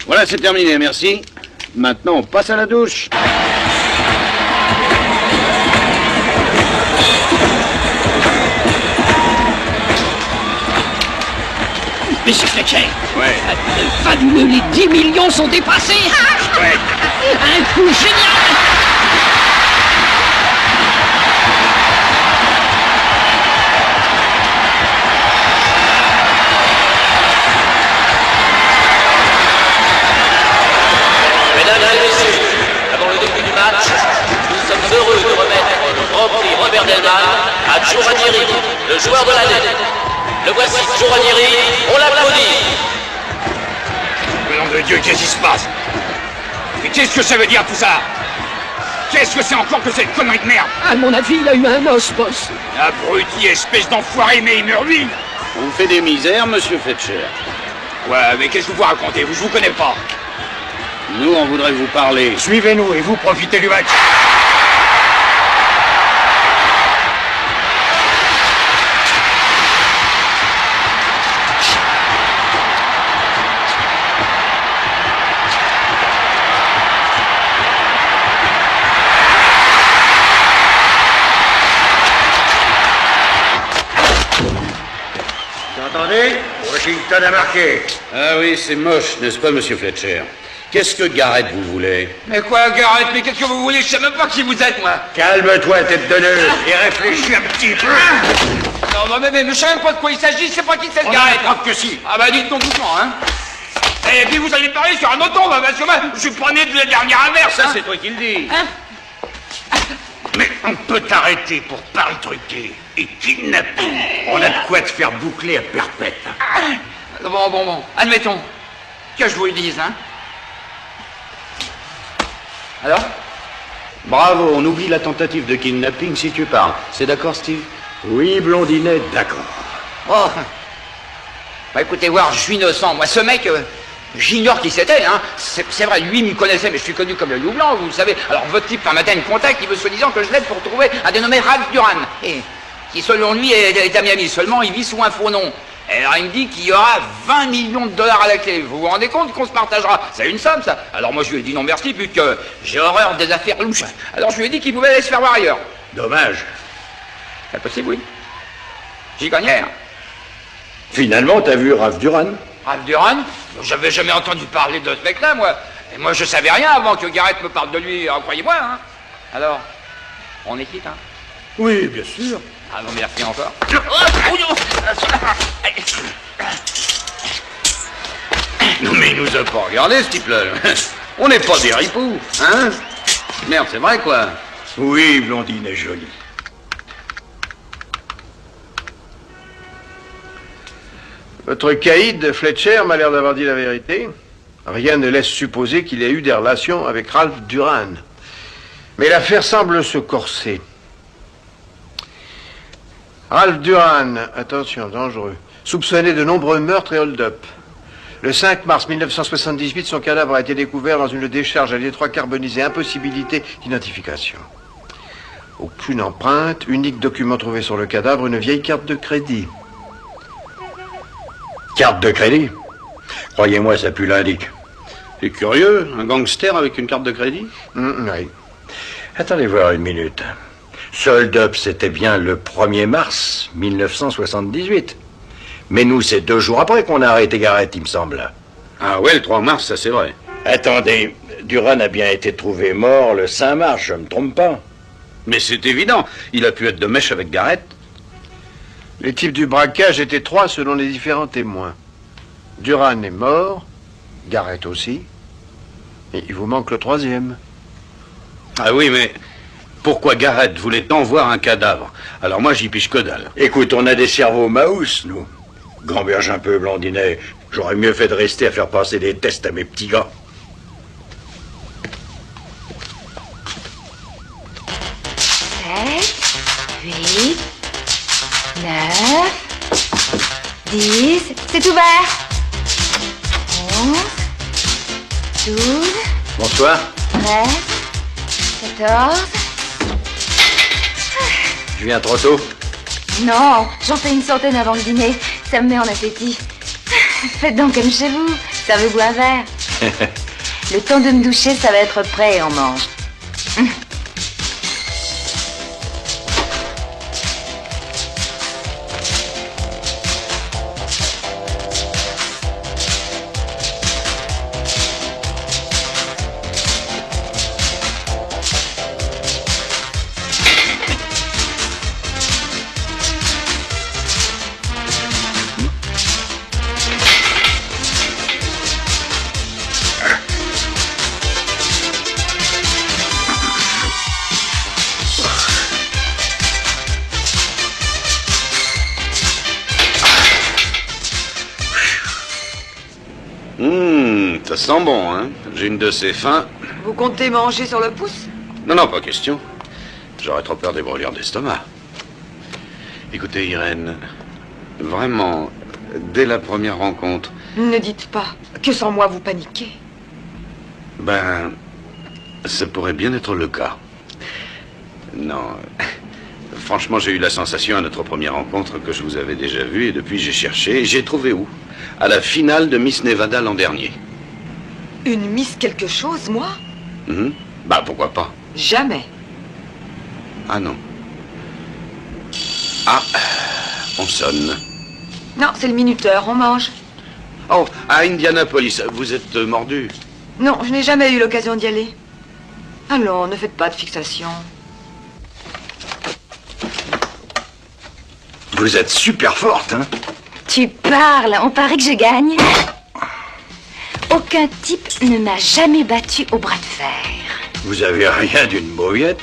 Voilà, c'est terminé, merci. Maintenant, on passe à la douche. Monsieur Fletcher. Ouais. Fabuleux, les 10 millions sont dépassés. Ouais. Un coup génial. Mesdames et messieurs, avant le début du match, nous sommes heureux de remettre le Grand Prix Robert Delman à Joe Ranieri, le joueur de l'année. Le voici, Joe Ranieri, on l'applaudit. Au nom de Dieu, qu'est-ce qui se passe? Mais qu'est-ce que ça veut dire tout ça? Qu'est-ce que c'est encore que cette connerie de merde? À mon avis, il a eu un os, boss. Abruti, espèce d'enfoiré, mais il meurt lui. On vous fait des misères, monsieur Fletcher. Ouais, mais qu'est-ce que vous racontez? Je vous connais pas. Nous, on voudrait vous parler. Suivez-nous et vous profitez du match. Vous entendez? Washington a marqué. Ah oui, c'est moche, n'est-ce pas, monsieur Fletcher? Qu'est-ce que Garrett vous voulez? Mais quoi, Garrett? Mais qu'est-ce que vous voulez? Je sais même pas qui vous êtes, moi. Calme-toi, tête de nœud, et réfléchis un petit peu. Non, mais je sais même pas de quoi il s'agit. Je sais pas qui c'est le On Garrett. a que si. Ah bah dites donc doucement, hein. Et puis vous allez parler sur un autre ton, parce que moi, je suis pas né de la dernière inverse. Ça, hein. c'est toi qui le dis. Mais on peut t'arrêter pour parle truqué et kidnapper. On a de quoi te faire boucler à perpète. Bon. Admettons. Que je vous le dise, hein. Alors? Bravo, on oublie la tentative de kidnapping si tu parles. C'est d'accord, Steve? Oui, Blondinet, d'accord. Oh. Bah écoutez voir, je suis innocent. Moi, ce mec, j'ignore qui c'était, hein. C'est vrai, lui, il me connaissait, mais je suis connu comme le loup blanc, vous le savez. Alors, votre type, un matin, il me contacte, il veut soi-disant que je l'aide pour trouver un dénommé Ralph Duran. Et qui, selon lui, est à Miami. Seulement, il vit sous un faux nom. Et alors, il me dit qu'il y aura 20 millions de dollars à la clé. Vous vous rendez compte qu'on se partagera? C'est une somme, ça. Alors, moi, je lui ai dit non merci, puisque j'ai horreur des affaires louches. Alors, je lui ai dit qu'il pouvait aller se faire voir ailleurs. Dommage. C'est possible, oui. J'y gagnais, hein. Finalement, t'as vu Ralph Duran? Ralph Duran? J'avais jamais entendu parler de ce mec-là, moi. Et moi, je savais rien avant que Garrett me parle de lui, croyez-moi, hein. Alors, on est quitte, hein? Oui, bien sûr. Ah non, merci encore. Non mais il nous a pas regardé ce type-là. On n'est pas des ripoux, hein? Merde, c'est vrai quoi. Oui, Blondine est jolie. Votre caïd, Fletcher, m'a l'air d'avoir dit la vérité. Rien ne laisse supposer qu'il ait eu des relations avec Ralph Duran. Mais l'affaire semble se corser. Ralph Duran, attention, dangereux, soupçonné de nombreux meurtres et hold-up. Le 5 mars 1978, son cadavre a été découvert dans une décharge à détroit carbonisé, impossibilité d'identification. Aucune empreinte, unique document trouvé sur le cadavre, une vieille carte de crédit. Carte de crédit? Croyez-moi, ça pue l'indique. C'est curieux, un gangster avec une carte de crédit? Oui. Attendez voir une minute. Ce hold-up, c'était bien le 1er mars 1978. Mais nous, c'est 2 jours après qu'on a arrêté Garrett, il me semble. Ah ouais, le 3 mars, ça c'est vrai. Attendez, Duran a bien été trouvé mort le 5 mars, je me trompe pas. Mais c'est évident, il a pu être de mèche avec Garrett. Les types du braquage étaient 3 selon les différents témoins. Duran est mort, Garrett aussi, et il vous manque le 3e. Ah oui, mais pourquoi Garrett voulait tant voir un cadavre? Alors moi, j'y piche que dalle. Écoute, on a des cerveaux maous, nous. Gamberge un peu, Blondinet. J'aurais mieux fait de rester à faire passer des tests à mes petits gars. « 8, 9, 10, c'est ouvert. 11, 12, Bonsoir. 13, 14... Je viens trop tôt. Non, j'en fais une centaine avant le dîner. Ça me met en appétit. Faites donc comme chez vous. Servez-vous un verre. Le temps de me doucher, ça va être prêt et on mange. Ça sent bon, hein? J'ai une de ces fins. Vous comptez manger sur le pouce? Non, pas question. J'aurais trop peur des brûlures d'estomac. Écoutez, Irène, vraiment, dès la première rencontre... Ne dites pas que sans moi vous paniquez. Ben, ça pourrait bien être le cas. Non, franchement, j'ai eu la sensation à notre première rencontre que je vous avais déjà vu et depuis j'ai cherché et j'ai trouvé où? À la finale de Miss Nevada l'an dernier. Une Miss quelque chose, moi? Bah, pourquoi pas? Jamais. Ah non. Ah, on sonne. Non, c'est le minuteur, on mange. Oh, à Indianapolis, vous êtes mordu? Non, je n'ai jamais eu l'occasion d'y aller. Allons, ne faites pas de fixation. Vous êtes super forte, hein? Tu parles, on paraît que je gagne. Aucun type ne m'a jamais battu au bras de fer. Vous avez rien d'une mauviette?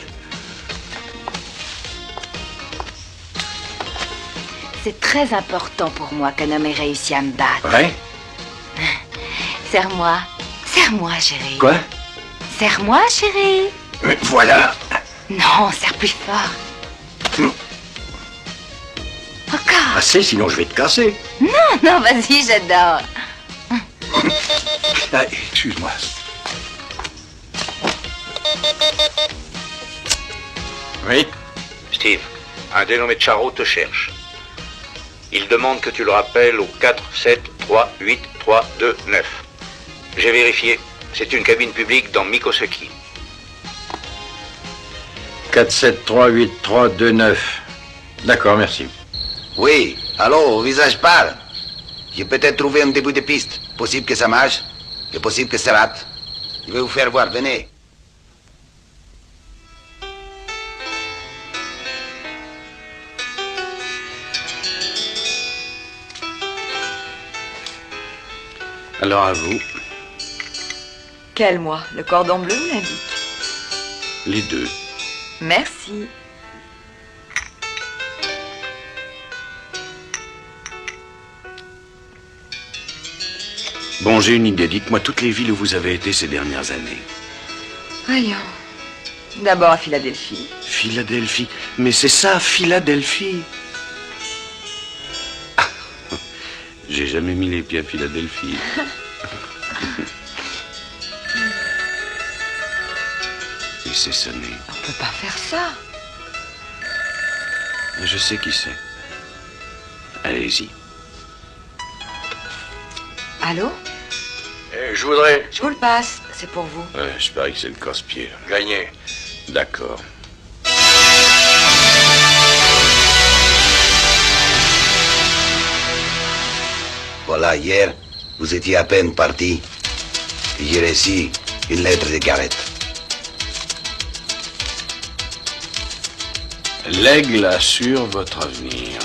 c'est très important pour moi qu'un homme ait réussi à me battre. Ouais? Serre-moi. Serre-moi, chérie. Quoi? Serre-moi, chérie. Mais voilà. Non, serre plus fort. Encore. Assez, sinon je vais te casser. Non, non, vas-y, j'adore. Ah, excuse-moi. Oui? Steve, un dénommé Charo te cherche. Il demande que tu le rappelles au 4, 7, 3, 8, 3, 2, 9. J'ai vérifié. C'est une cabine publique dans Mikoseki. 4, 7, 3, 8, 3, 2, 9. D'accord, merci. Oui, allô, visage pâle. J'ai peut-être trouvé un début de piste. Possible que ça marche, et possible que ça rate. Je vais vous faire voir, venez. Alors à vous, Quel moi? Le cordon bleu ou l'indique? les deux. Merci. Bon, j'ai une idée. Dites-moi toutes les villes où vous avez été ces dernières années. Voyons. D'abord à Philadelphie. Philadelphie. Mais c'est ça, Philadelphie. Ah, j'ai jamais mis les pieds à Philadelphie. Et c'est sonné. On peut pas faire ça. Je sais qui c'est. Allez-y. Allô? Je voudrais... Je vous le passe, c'est pour vous. Ouais, je parie que c'est le casse-pied. Gagner. D'accord. Voilà, hier, vous étiez à peine parti. J'ai reçu une lettre de Garrett. L'aigle assure votre avenir.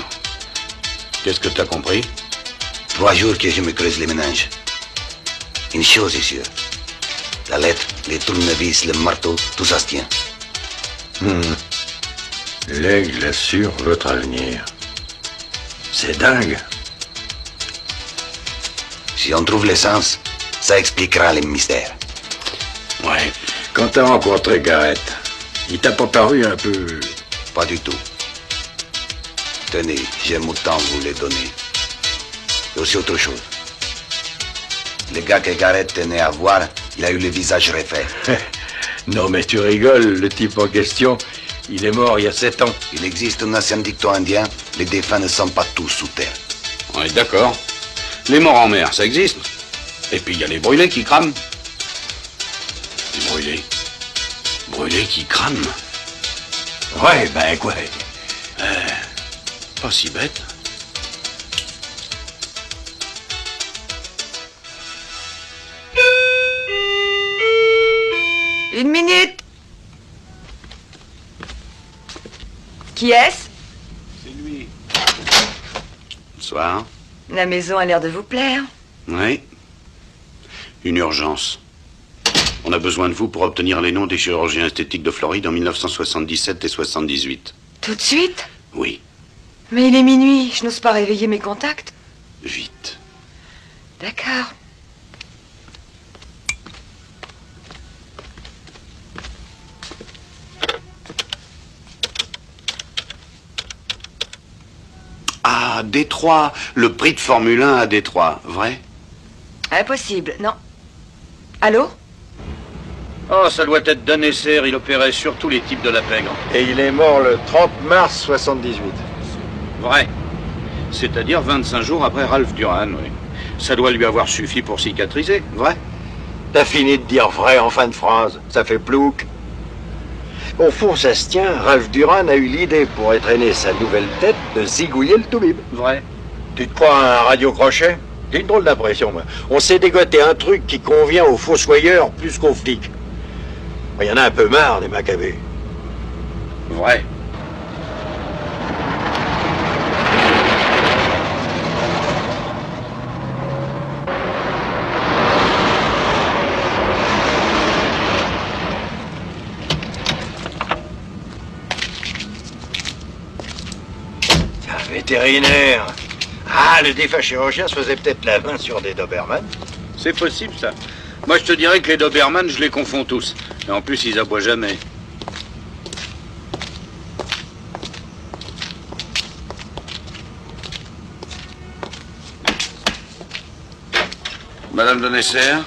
Qu'est-ce que t'as compris? 3 jours que je me creuse les méninges. Une chose est sûre. La lettre, les tournevis, le marteau, tout ça se tient. L'aigle assure votre avenir. C'est dingue. Si on trouve l'essence, ça expliquera les mystères. Ouais. Quand t'as rencontré Garrett, il t'a pas paru un peu... Pas du tout. Tenez, j'aime autant vous les donner. Et aussi autre chose. Le gars que Garrett tenait à voir, il a eu le visage refait. Non mais tu rigoles, le type en question, il est mort il y a 7 ans. Il existe un ancien dicton indien, les défunts ne sont pas tous sous terre. On est d'accord. Les morts en mer, ça existe. Et puis il y a les brûlés qui crament. Les brûlés. Brûlés qui crament. Ouais, ben quoi. Pas si bête. Une minute. Qui est-ce? C'est lui. Bonsoir. La maison a l'air de vous plaire. Oui. Une urgence. On a besoin de vous pour obtenir les noms des chirurgiens esthétiques de Floride en 1977 et 78. Tout de suite? Oui, Mais il est minuit, je n'ose pas réveiller mes contacts. vite. D'accord. Ah, Détroit. Le prix de Formule 1 à Détroit, vrai? Impossible, non. Allô? Oh, ça doit être d'un essai, il opérait sur tous les types de la pègre. Et il est mort le 30 mars 78. Vrai. C'est-à-dire 25 jours après Ralph Duran, oui. Ça doit lui avoir suffi pour cicatriser, vrai? T'as fini de dire vrai en fin de phrase. Ça fait plouc. Au fond, ça se tient. Ralph Duran a eu l'idée pour entraîner sa nouvelle tête de zigouiller le toubib. Vrai. Tu te crois un radio-crochet? J'ai une drôle d'impression, moi. On s'est dégoté un truc qui convient aux fossoyeurs plus qu'aux flics. Il y en a un peu marre, des macabées. Vrai. vétérinaire. Ah, le défunt chirurgien se faisait peut-être la main sur des Doberman. C'est possible, ça. Moi, je te dirais que les Doberman, je les confonds tous. Et en plus, ils aboient jamais. Madame de Nesser?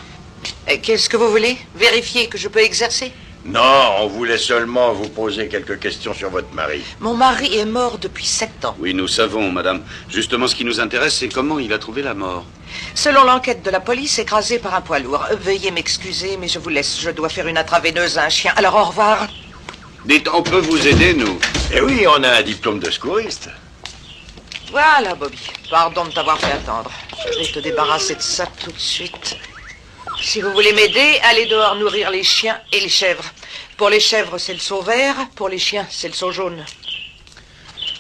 Qu'est-ce que vous voulez? Vérifier que je peux exercer? Non, on voulait seulement vous poser quelques questions sur votre mari. Mon mari est mort depuis 7 ans. Oui, nous savons, madame. Justement, ce qui nous intéresse, c'est comment il a trouvé la mort. Selon l'enquête de la police, écrasé par un poids lourd. Veuillez m'excuser, mais je vous laisse. Je dois faire une intraveineuse à un chien. Alors, au revoir. Dites, on peut vous aider, nous? Eh oui, on a un diplôme de secouriste. Voilà, Bobby. Pardon de t'avoir fait attendre. Je vais te débarrasser de ça tout de suite. Si vous voulez m'aider, allez dehors nourrir les chiens et les chèvres. Pour les chèvres, c'est le seau vert. Pour les chiens, c'est le seau jaune.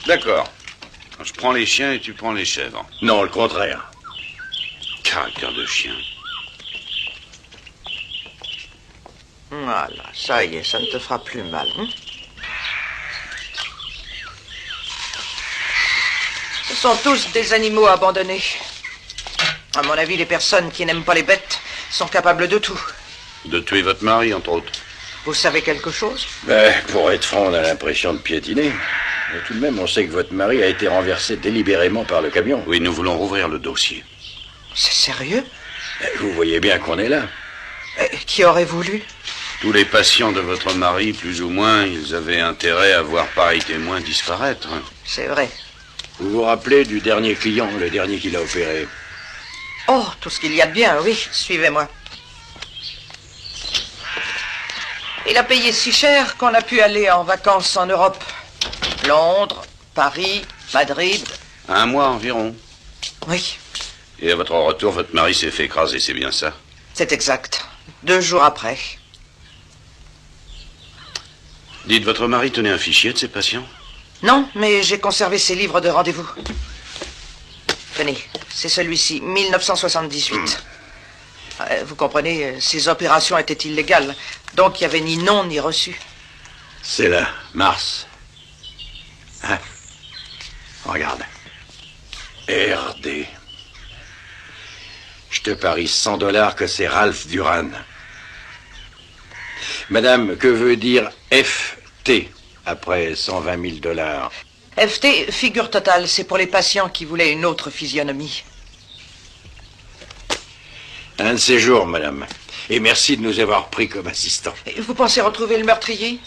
D'accord. Je prends les chiens et tu prends les chèvres. Non, le contraire. Caractère de chien. Voilà, ça y est, ça ne te fera plus mal. Hein? Ce sont tous des animaux abandonnés. À mon avis, les personnes qui n'aiment pas les bêtes sont capables de tout. De tuer votre mari, entre autres. Vous savez quelque chose? Pour être franc, on a l'impression de piétiner. Mais tout de même, on sait que votre mari a été renversé délibérément par le camion. Oui, nous voulons rouvrir le dossier. C'est sérieux? Vous voyez bien qu'on est là. Qui aurait voulu? Tous les patients de votre mari, plus ou moins, ils avaient intérêt à voir pareil témoin disparaître. C'est vrai. Vous vous rappelez du dernier client, le dernier qui l'a opéré? Oh, tout ce qu'il y a de bien, oui. Suivez-moi. Il a payé si cher qu'on a pu aller en vacances en Europe. Londres, Paris, Madrid. 1 mois environ. Oui. Et à votre retour, votre mari s'est fait écraser, c'est bien ça? C'est exact. 2 jours après. Dites, votre mari tenait un fichier de ses patients? Non, mais j'ai conservé ses livres de rendez-vous. Tenez, c'est celui-ci, 1978. Vous comprenez, ces opérations étaient illégales. Donc il n'y avait ni nom ni reçu. C'est là, Mars. Hein? Regarde. RD. Je te parie $100 que c'est Ralph Duran. Madame, que veut dire FT après 120 000 $? FT, figure totale, c'est pour les patients qui voulaient une autre physionomie. Un de ces jours, madame. Et merci de nous avoir pris comme assistants. Vous pensez retrouver le meurtrier?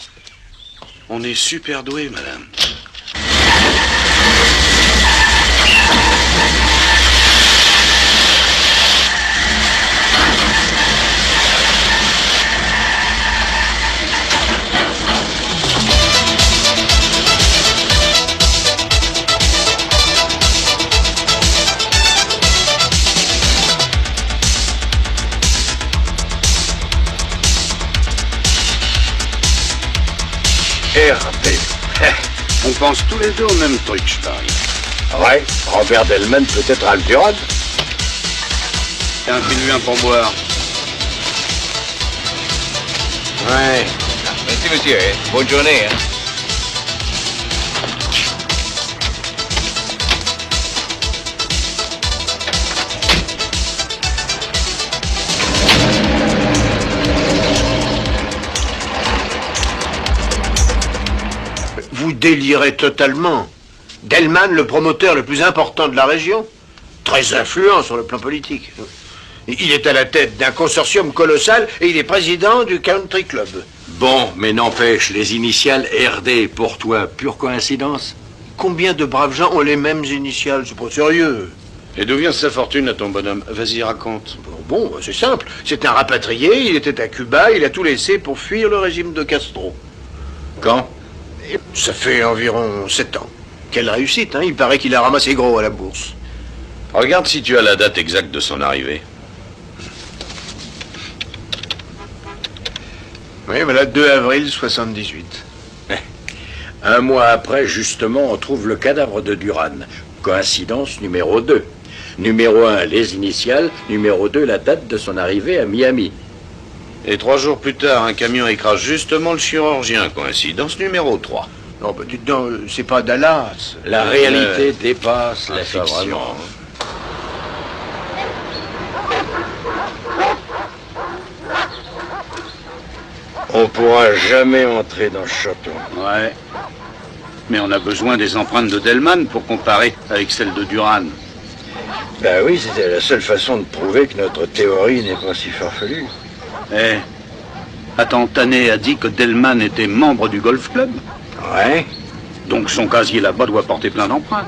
On est super doués, madame. RD. On pense tous les deux au même truc, je parie. Ouais, Robert Delman peut-être Ralph Duran. Tiens, file-lui un pourboire. Ouais. Merci, monsieur. Bonne journée. Hein. Vous délirez totalement. Delman, le promoteur le plus important de la région, très influent sur le plan politique. Il est à la tête d'un consortium colossal et il est président du Country Club. Bon, mais n'empêche, les initiales RD, pour toi, pure coïncidence? Combien de braves gens ont les mêmes initiales? C'est pas sérieux. Et d'où vient sa fortune à ton bonhomme? Vas-y, raconte. Bon, c'est simple. C'est un rapatrié, il était à Cuba, il a tout laissé pour fuir le régime de Castro. Quand? Et ça fait environ 7 ans. Quelle réussite, hein? Il paraît qu'il a ramassé gros à la bourse. Regarde si tu as la date exacte de son arrivée. Oui, voilà, 2 avril 78. 1 mois après, justement, on trouve le cadavre de Duran. Coïncidence numéro 2. Numéro 1, les initiales. Numéro 2, la date de son arrivée à Miami. Et 3 jours plus tard, un camion écrase justement le chirurgien. Coïncidence numéro 3. Non, bah dites donc, c'est pas Dallas. La réalité dépasse la ça, fiction. vraiment. On pourra jamais entrer dans ce château. Ouais. Mais on a besoin des empreintes de Delman pour comparer avec celles de Duran. Ben oui, c'était la seule façon de prouver que notre théorie n'est pas si farfelue. Eh, attends, Tanet a dit que Delman était membre du golf club. Ouais. Donc son casier là-bas doit porter plein d'empreintes.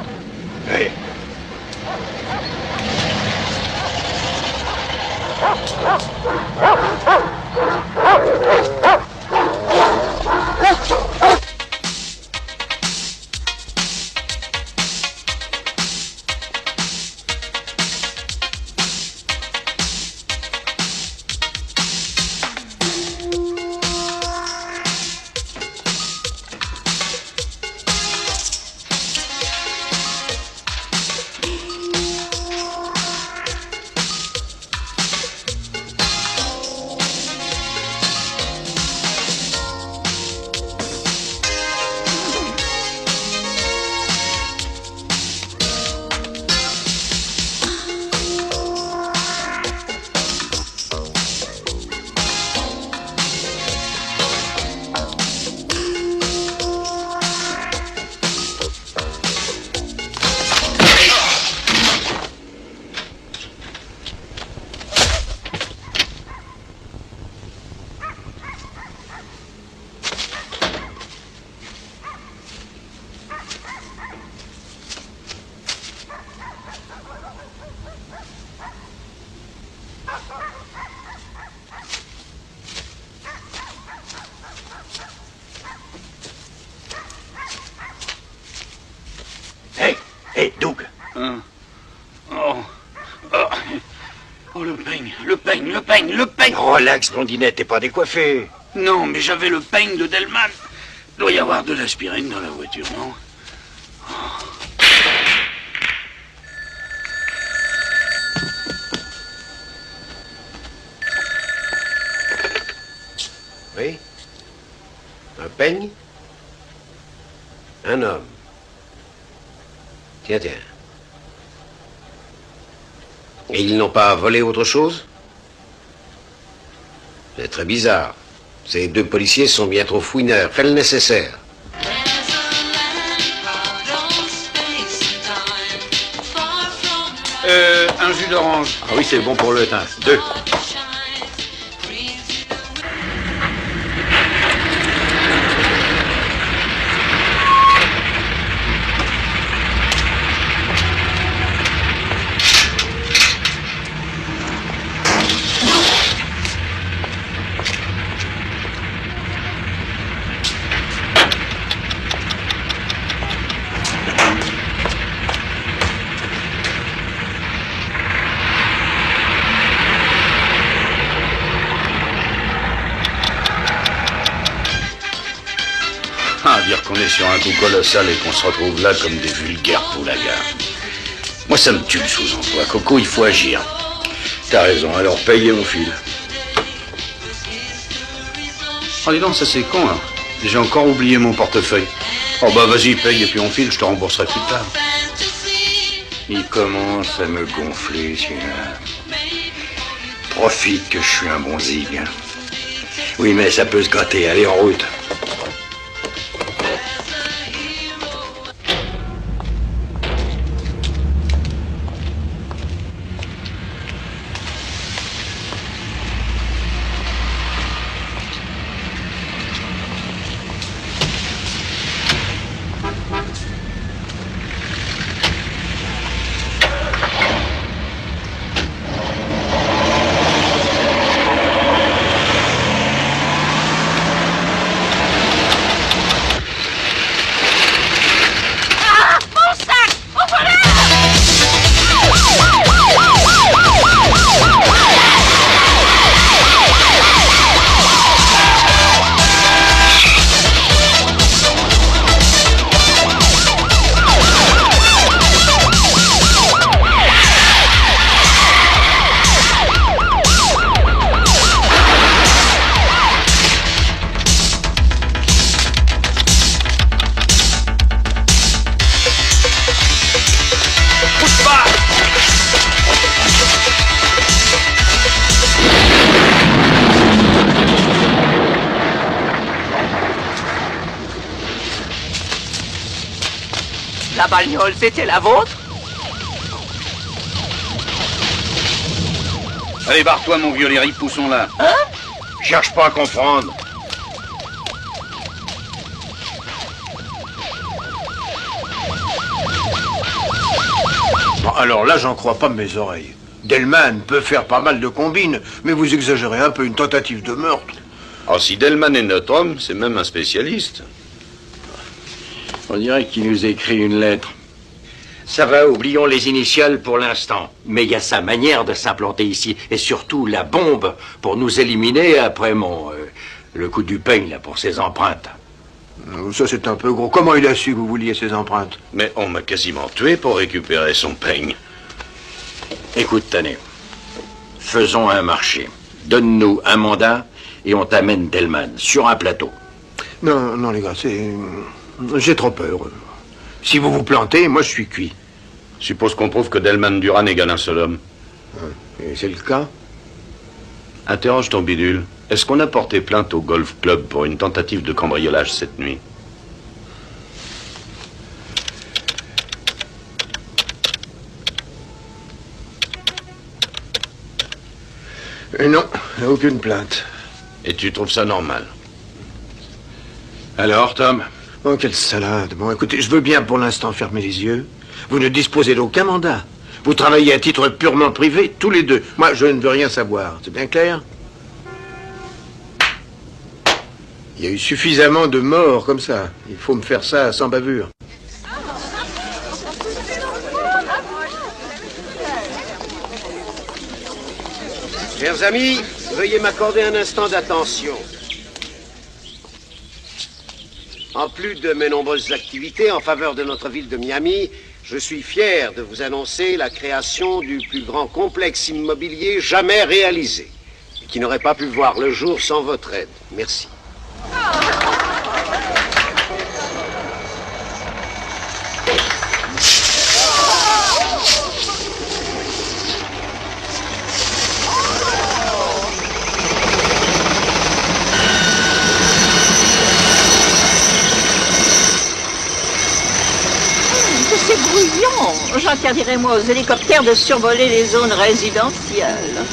Oui. Hey, Doug. Oh, le peigne, le peigne, le peigne, le peigne. Relax, blondinette, t'es pas décoiffé. Non, mais j'avais le peigne de Delman. Il doit y avoir de l'aspirine dans la voiture, non? Oui? Un peigne? Un homme. Tiens. Et ils n'ont pas volé autre chose? C'est très bizarre. Ces deux policiers sont bien trop fouineurs. Fais le nécessaire. Un jus d'orange. Ah oui, c'est bon pour le teint. 2. Dire qu'on est sur un coup colossal et qu'on se retrouve là comme des vulgaires poulagards. Moi, ça me tue le sous-emploi. Coco, il faut agir. T'as raison, alors paye et on file. Oh, dis donc, ça c'est con, hein. J'ai encore oublié mon portefeuille. Oh, bah vas-y, paye et puis on file, je te rembourserai plus tard. Il commence à me gonfler, celui-là. Profite que je suis un bon zig. Oui, mais ça peut se gratter. Allez, en route. bagnole, c'était la vôtre? Allez, barre-toi, mon vieux Léry, poussons-la. Hein? Cherche pas à comprendre. Bon, alors là, j'en crois pas mes oreilles. Delman peut faire pas mal de combines, mais vous exagérez un peu une tentative de meurtre. Oh, si Delman est notre homme, c'est même un spécialiste. On dirait qu'il nous écrit une lettre. Ça va, oublions les initiales pour l'instant. Mais il y a sa manière de s'implanter ici. Et surtout la bombe pour nous éliminer après le coup du peigne là, pour ses empreintes. Ça, c'est un peu gros. Comment il a su que vous vouliez ces empreintes? Mais on m'a quasiment tué pour récupérer son peigne. Écoute, Tané, faisons un marché. Donne-nous un mandat et on t'amène Delman sur un plateau. Non, non, les gars, j'ai trop peur. Si vous vous plantez, moi, je suis cuit. Suppose qu'on prouve que Delman Duran égale un seul homme. Et c'est le cas? Interroge ton bidule. Est-ce qu'on a porté plainte au Golf Club pour une tentative de cambriolage cette nuit? Non, aucune plainte. Et tu trouves ça normal? Alors, Tom? Oh, quelle salade. Bon, écoutez, je veux bien pour l'instant fermer les yeux. Vous ne disposez d'aucun mandat. Vous travaillez à titre purement privé, tous les deux. Moi, je ne veux rien savoir. C'est bien clair? Il y a eu suffisamment de morts comme ça. Il faut me faire ça sans bavure. Chers amis, veuillez m'accorder un instant d'attention. En plus de mes nombreuses activités en faveur de notre ville de Miami, je suis fier de vous annoncer la création du plus grand complexe immobilier jamais réalisé, qui n'aurait pas pu voir le jour sans votre aide. Merci. C'est bruyant. J'interdirais moi aux hélicoptères de survoler les zones résidentielles.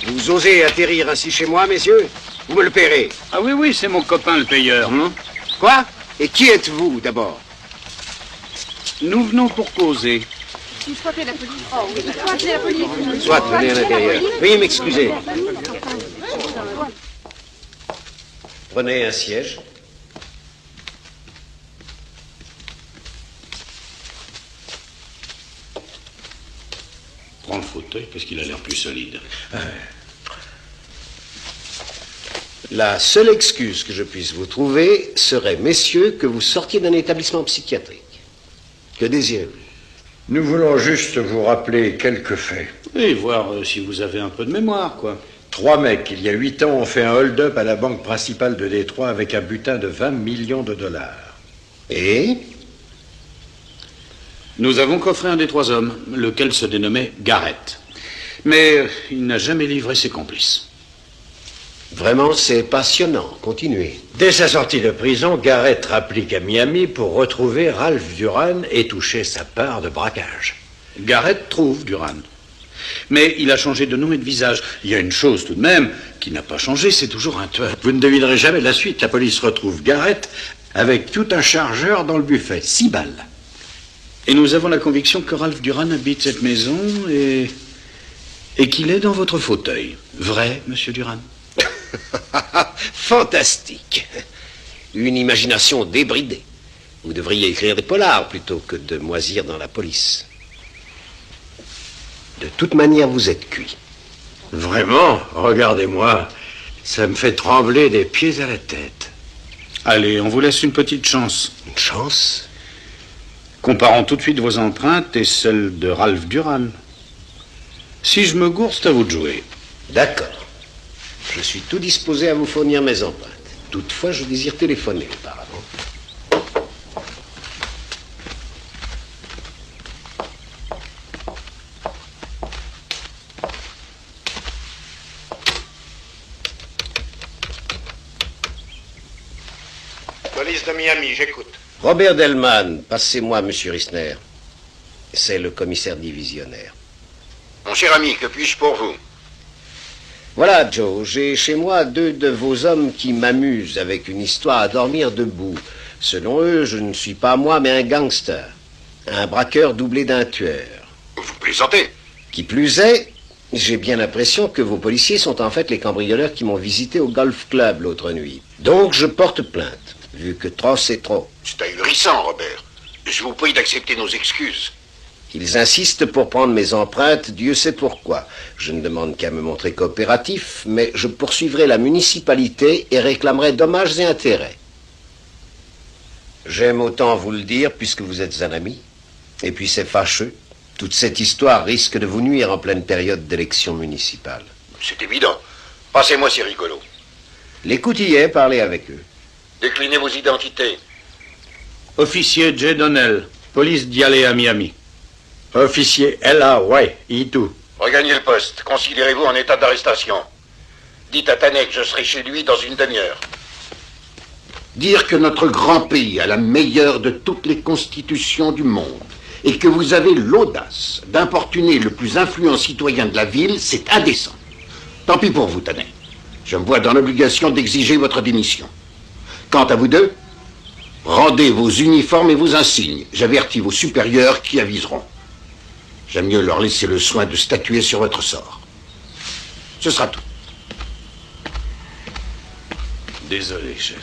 Vous osez atterrir ainsi chez moi, messieurs? Vous me le paierez. Ah oui, oui, c'est mon copain le payeur. Quoi? Et qui êtes-vous, d'abord? Nous venons pour causer. Soit, venez à l'intérieur. Veuillez m'excuser. Prenez un siège. Prends le fauteuil parce qu'il a l'air plus solide. La seule excuse que je puisse vous trouver serait, messieurs, que vous sortiez d'un établissement psychiatrique. Que désirez-vous? Nous voulons juste vous rappeler quelques faits. Et voir si vous avez un peu de mémoire, quoi. 3 mecs, il y a 8 ans, ont fait un hold-up à la banque principale de Détroit avec un butin de 20 millions de dollars. Et? Nous avons coffré un des 3 hommes, lequel se dénommait Garrett. Mais il n'a jamais livré ses complices. Vraiment, c'est passionnant. Continuez. Dès sa sortie de prison, Garrett rapplique à Miami pour retrouver Ralph Duran et toucher sa part de braquage. Garrett trouve Duran. Mais il a changé de nom et de visage. Il y a une chose tout de même qui n'a pas changé, c'est toujours un tueur. Vous ne devinerez jamais la suite. La police retrouve Garrett avec tout un chargeur dans le buffet. 6 balles. Et nous avons la conviction que Ralph Duran habite cette maison et qu'il est dans votre fauteuil. Vrai, monsieur Duran? Fantastique. Une imagination débridée. Vous devriez écrire des polars plutôt que de moisir dans la police. De toute manière, vous êtes cuit. Vraiment, regardez-moi. Ça me fait trembler des pieds à la tête. Allez, on vous laisse une petite chance. Une chance? Comparons tout de suite vos empreintes et celles de Ralph Duran. Si je me gourre, c'est à vous de jouer. D'accord. Je suis tout disposé à vous fournir mes empreintes. Toutefois, je désire téléphoner auparavant. Police de Miami, j'écoute. Robert Delman, passez-moi, monsieur Risner. C'est le commissaire divisionnaire. Mon cher ami, que puis-je pour vous? Voilà, Joe, j'ai chez moi 2 de vos hommes qui m'amusent avec une histoire à dormir debout. Selon eux, je ne suis pas moi, mais un gangster. Un braqueur doublé d'un tueur. Vous plaisantez? Qui plus est, j'ai bien l'impression que vos policiers sont en fait les cambrioleurs qui m'ont visité au Golf Club l'autre nuit. Donc je porte plainte, vu que trop c'est trop. C'est ahurissant, Robert. Je vous prie d'accepter nos excuses. Ils insistent pour prendre mes empreintes, Dieu sait pourquoi. Je ne demande qu'à me montrer coopératif, mais je poursuivrai la municipalité et réclamerai dommages et intérêts. J'aime autant vous le dire, puisque vous êtes un ami. Et puis c'est fâcheux. Toute cette histoire risque de vous nuire en pleine période d'élection municipale. C'est évident. Passez-moi ces rigolos. Les coutillers, parlez avec eux. Déclinez vos identités. Officier J. Donnell, police d'Yale à Miami. Officier L.A. Way, Itou. Regagnez le poste. Considérez-vous en état d'arrestation. Dites à Tanek que je serai chez lui dans une demi-heure. Dire que notre grand pays a la meilleure de toutes les constitutions du monde et que vous avez l'audace d'importuner le plus influent citoyen de la ville, c'est indécent. Tant pis pour vous, Tanek. Je me vois dans l'obligation d'exiger votre démission. Quant à vous deux, rendez vos uniformes et vos insignes. J'avertis vos supérieurs qui aviseront. J'aime mieux leur laisser le soin de statuer sur votre sort. Ce sera tout. Désolé, chef.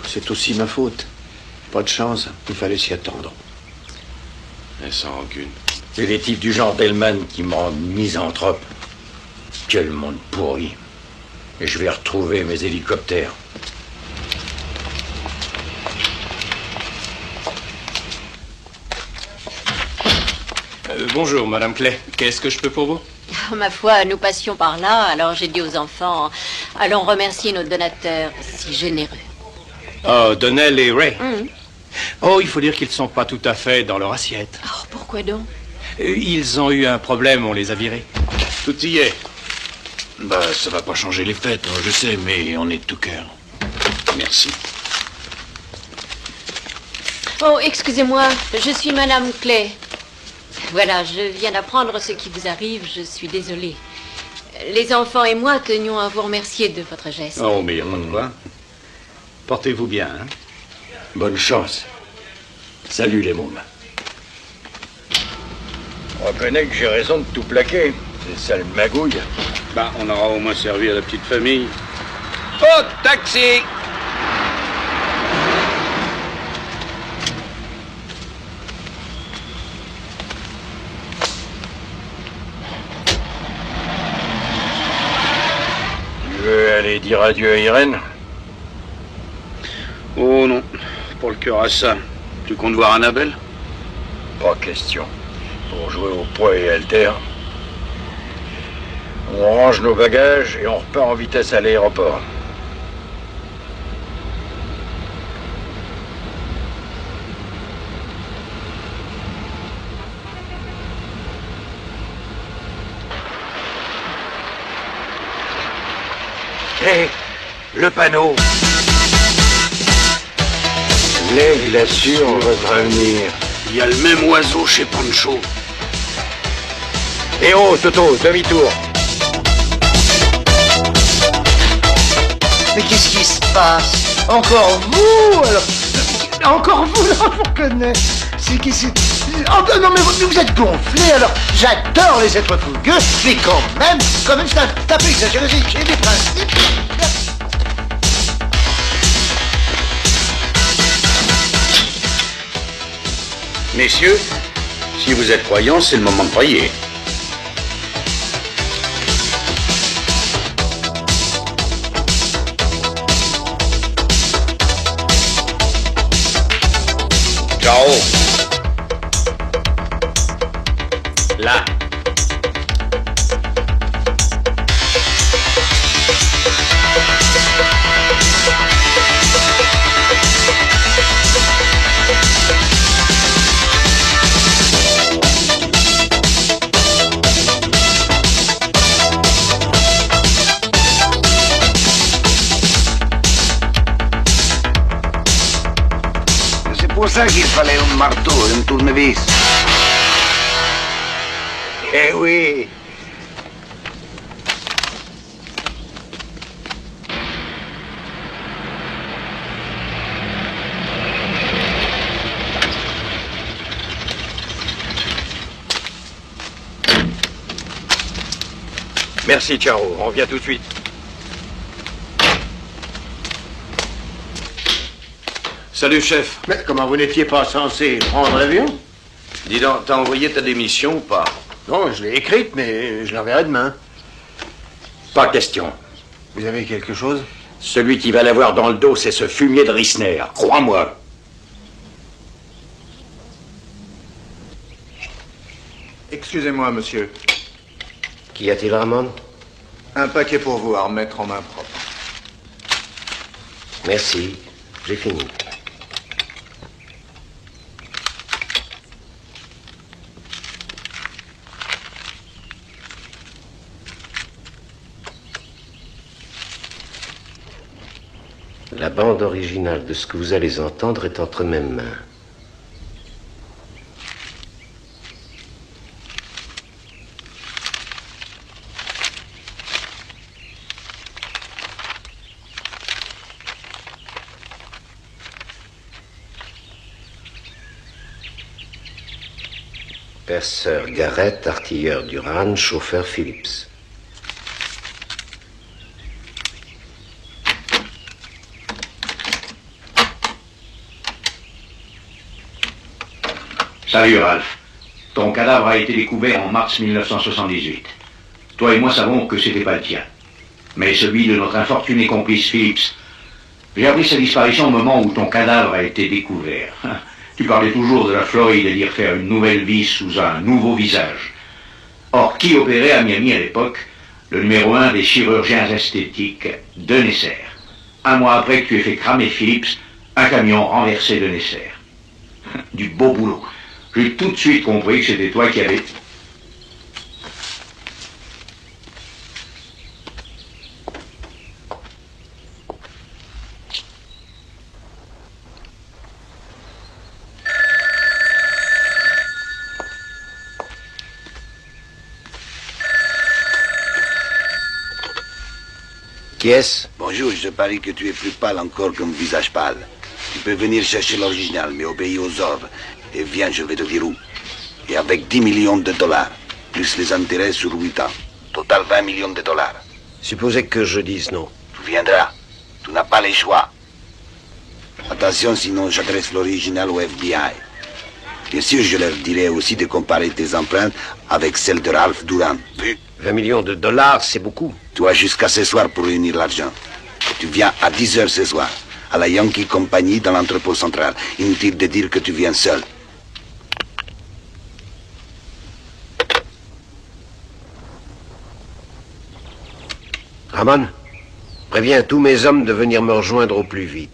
C'est aussi ma faute. Pas de chance, il fallait s'y attendre. Et sans rancune. C'est des types du genre Delman qui me rendent misanthrope. Quel monde pourri. Et je vais retrouver mes hélicoptères. Bonjour, Madame Clay. Qu'est-ce que je peux pour vous? Ma foi, nous passions par là, alors j'ai dit aux enfants, allons remercier nos donateurs si généreux. Oh, Donnell et Ray. Oh, il faut dire qu'ils ne sont pas tout à fait dans leur assiette. Oh, pourquoi donc? Ils ont eu un problème, on les a virés. Tout y est. Bah, ça va pas changer les fêtes, je sais, mais on est de tout cœur. Merci. Oh, excusez-moi, je suis Madame Clay. Voilà, je viens d'apprendre ce qui vous arrive, je suis désolée. Les enfants et moi tenions à vous remercier de votre geste. Oh, mais il n'y a pas de quoi. Portez-vous bien, hein? Bonne chance. Salut les mômes. On reconnais que j'ai raison de tout plaquer. C'est sale magouille. Bah, on aura au moins servi à la petite famille. Oh, taxi! Tu veux aller dire adieu à Irène? Oh non, pour le cœur à ça. Tu comptes voir Annabelle? Pas question. Pour jouer au poids et haltère. On range nos bagages et on repart en vitesse à l'aéroport. Hé, le panneau. L'aigle assure votre avenir. Il y a le même oiseau chez Pancho. Eh oh, Toto, demi-tour. Mais qu'est-ce qui se passe? Encore vous alors? Encore vous, là, je vous reconnais. Oh, non, mais vous êtes gonflé, alors. J'adore les êtres fougueux, mais quand même, c'est un peu exagéré. J'ai des principes. Messieurs, si vous êtes croyants, c'est le moment de prier. Ciao. Là. C'est pour ça qu'il fallait un marteau et un tournevis. Eh oui. Merci, Charo. On revient tout de suite. Salut, chef. Mais comment vous n'étiez pas censé prendre l'avion? Dis donc, t'as envoyé ta démission ou pas? Non, je l'ai écrite, mais je l'enverrai demain. Pas question. Vous avez quelque chose? Celui qui va l'avoir dans le dos, c'est ce fumier de Rissner. Crois-moi. Excusez-moi, monsieur. Qu'y a-t-il, Ramon? Un paquet pour vous à remettre en main propre. Merci, j'ai fini. La bande originale de ce que vous allez entendre est entre mes mains. Perceur Garrett, artilleur Duran, chauffeur Phillips. Salut Ralph. Ton cadavre a été découvert en mars 1978. Toi et moi savons que c'était pas le tien, mais celui de notre infortuné complice Phillips. J'ai appris sa disparition au moment où ton cadavre a été découvert. Tu parlais toujours de la Floride et d'y refaire une nouvelle vie sous un nouveau visage. Or, qui opérait à Miami à l'époque? Le numéro 1 des chirurgiens esthétiques de Nesser. Un mois après que tu aies fait cramer Phillips, un camion renversé de Nesser. Du beau boulot. J'ai tout de suite compris que c'était toi qui avais... Qui est-ce? Bonjour, je parie que tu es plus pâle encore qu'un visage pâle. Tu peux venir chercher l'original, mais obéis aux ordres. Et viens, je vais te dire où. Et avec 10 millions de dollars, plus les intérêts sur 8 ans. Total 20 millions de dollars. Supposez que je dise non. Tu viendras. Tu n'as pas le choix. Attention, sinon j'adresse l'original au FBI. Bien sûr, je leur dirai aussi de comparer tes empreintes avec celles de Ralph Duran. Vu? 20 millions de dollars, c'est beaucoup. Tu as jusqu'à ce soir pour réunir l'argent. Tu viens à 10 heures ce soir, à la Yankee Company dans l'entrepôt central. Inutile de dire que tu viens seul. Ramon, préviens tous mes hommes de venir me rejoindre au plus vite.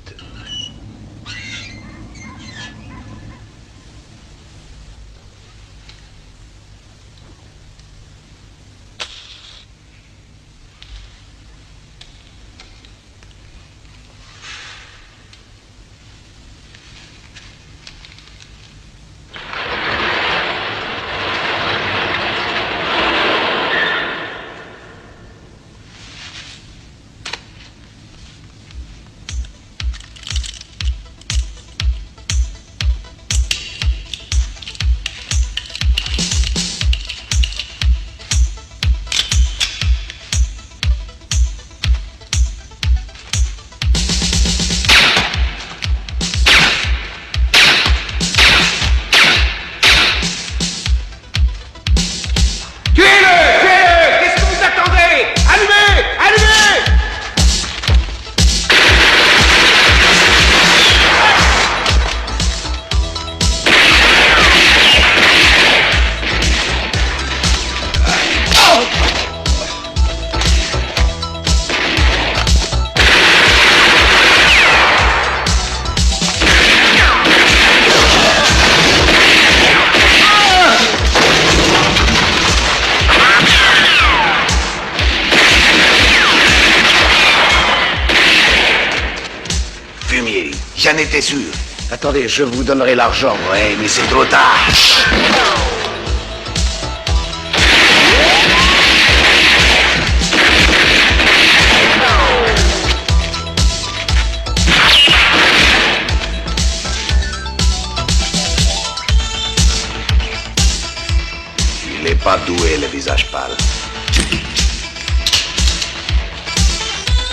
J'en étais sûr. Attendez, je vous donnerai l'argent. Ouais, mais c'est trop tard. Il n'est pas doué, le visage pâle.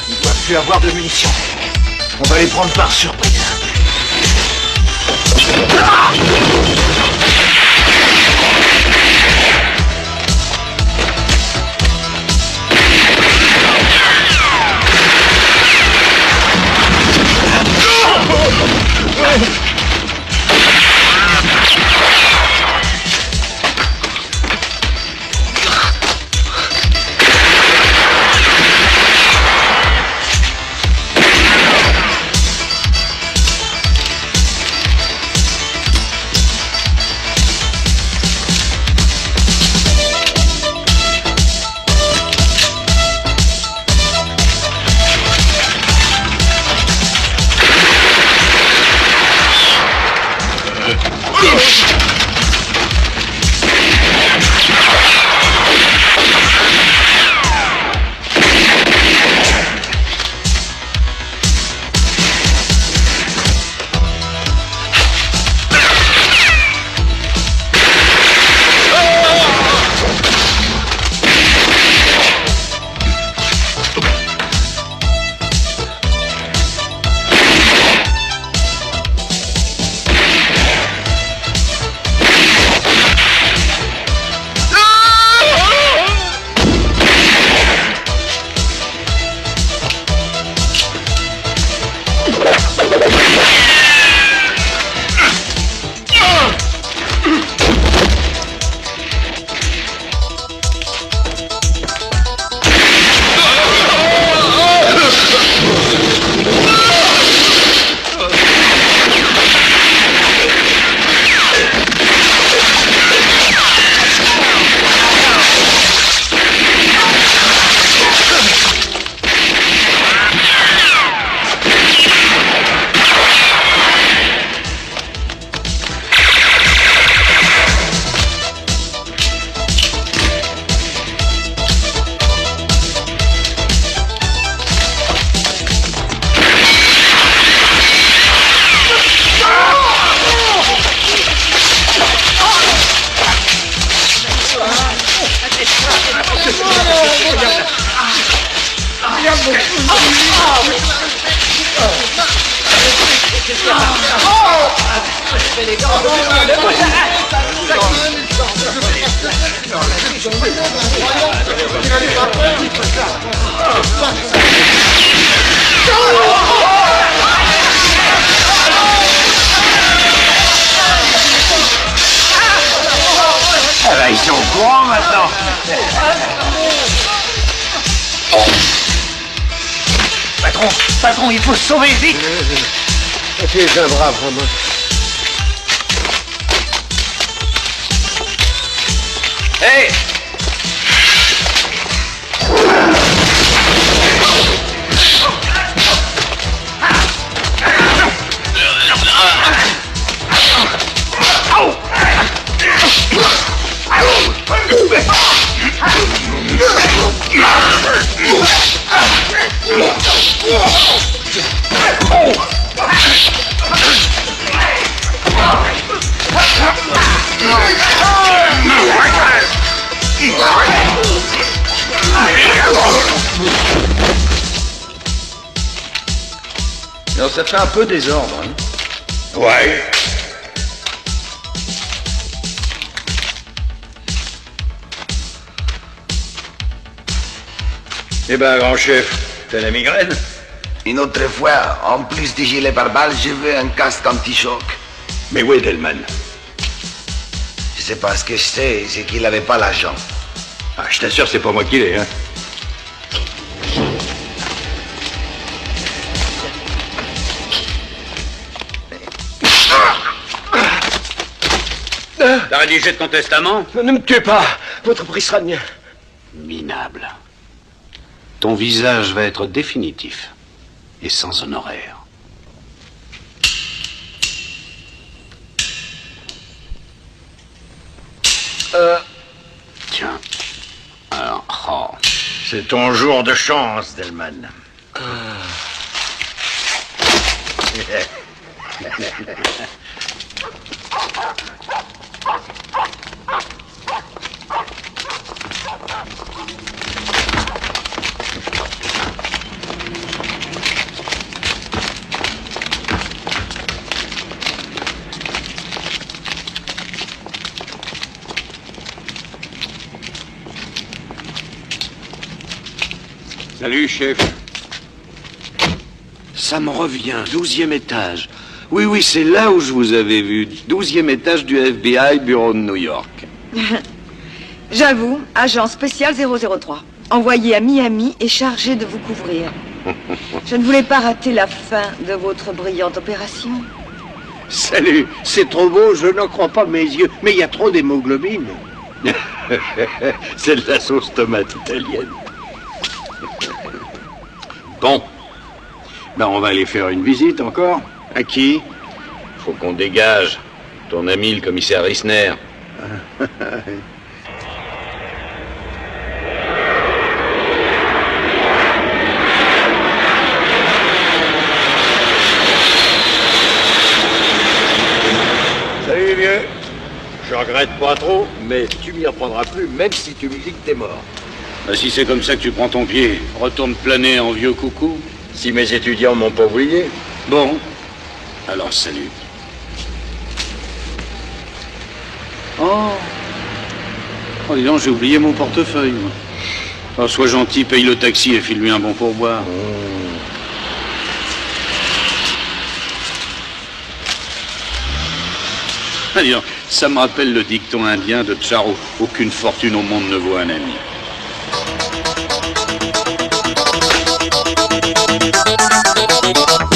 Il ne doit plus avoir de munitions. On va les prendre par surprise. Ah ben, ils sont au courant maintenant. Patron, il faut se sauver vite. Tu es un brave, Ramon. Hey! Alors ça fait un peu désordre, hein? Ouais. Eh ben, grand chef, t'as la migraine? Une autre fois, en plus du gilet pare-balles, je veux un casque anti-choc. Mais où est Delman? Je sais pas, ce que je sais, c'est qu'il avait pas l'argent. Ah, je t'assure, c'est pas moi qui l'ai, hein. T'as rédigé ton testament? Ne me tuez pas. Votre prix sera le mien. Minable. Ton visage va être définitif et sans honoraire. Tiens. Alors, oh. C'est ton jour de chance, Delman. Salut, chef. Ça me revient, 12e étage. Oui, oui, c'est là où je vous avais vu. 12e étage du FBI, bureau de New York. J'avoue, agent spécial 003. Envoyé à Miami et chargé de vous couvrir. Je ne voulais pas rater la fin de votre brillante opération. Salut, c'est trop beau, je n'en crois pas mes yeux. Mais il y a trop d'hémoglobine. C'est de la sauce tomate italienne. Bon. Ben, on va aller faire une visite encore. À qui? Faut qu'on dégage. Ton ami, le commissaire Rissner. Salut, vieux. Je regrette pas trop, mais tu m'y reprendras plus, même si tu me dis que t'es mort. Bah, si c'est comme ça que tu prends ton pied, retourne planer en vieux coucou. Si mes étudiants m'ont pas oublié. Bon, alors salut. Oh, dis donc, j'ai oublié mon portefeuille, moi. Alors, sois gentil, paye le taxi et file-lui un bon pourboire. Dis donc, ça me rappelle le dicton indien de Tcharo. Aucune fortune au monde ne vaut un ami. Thank you.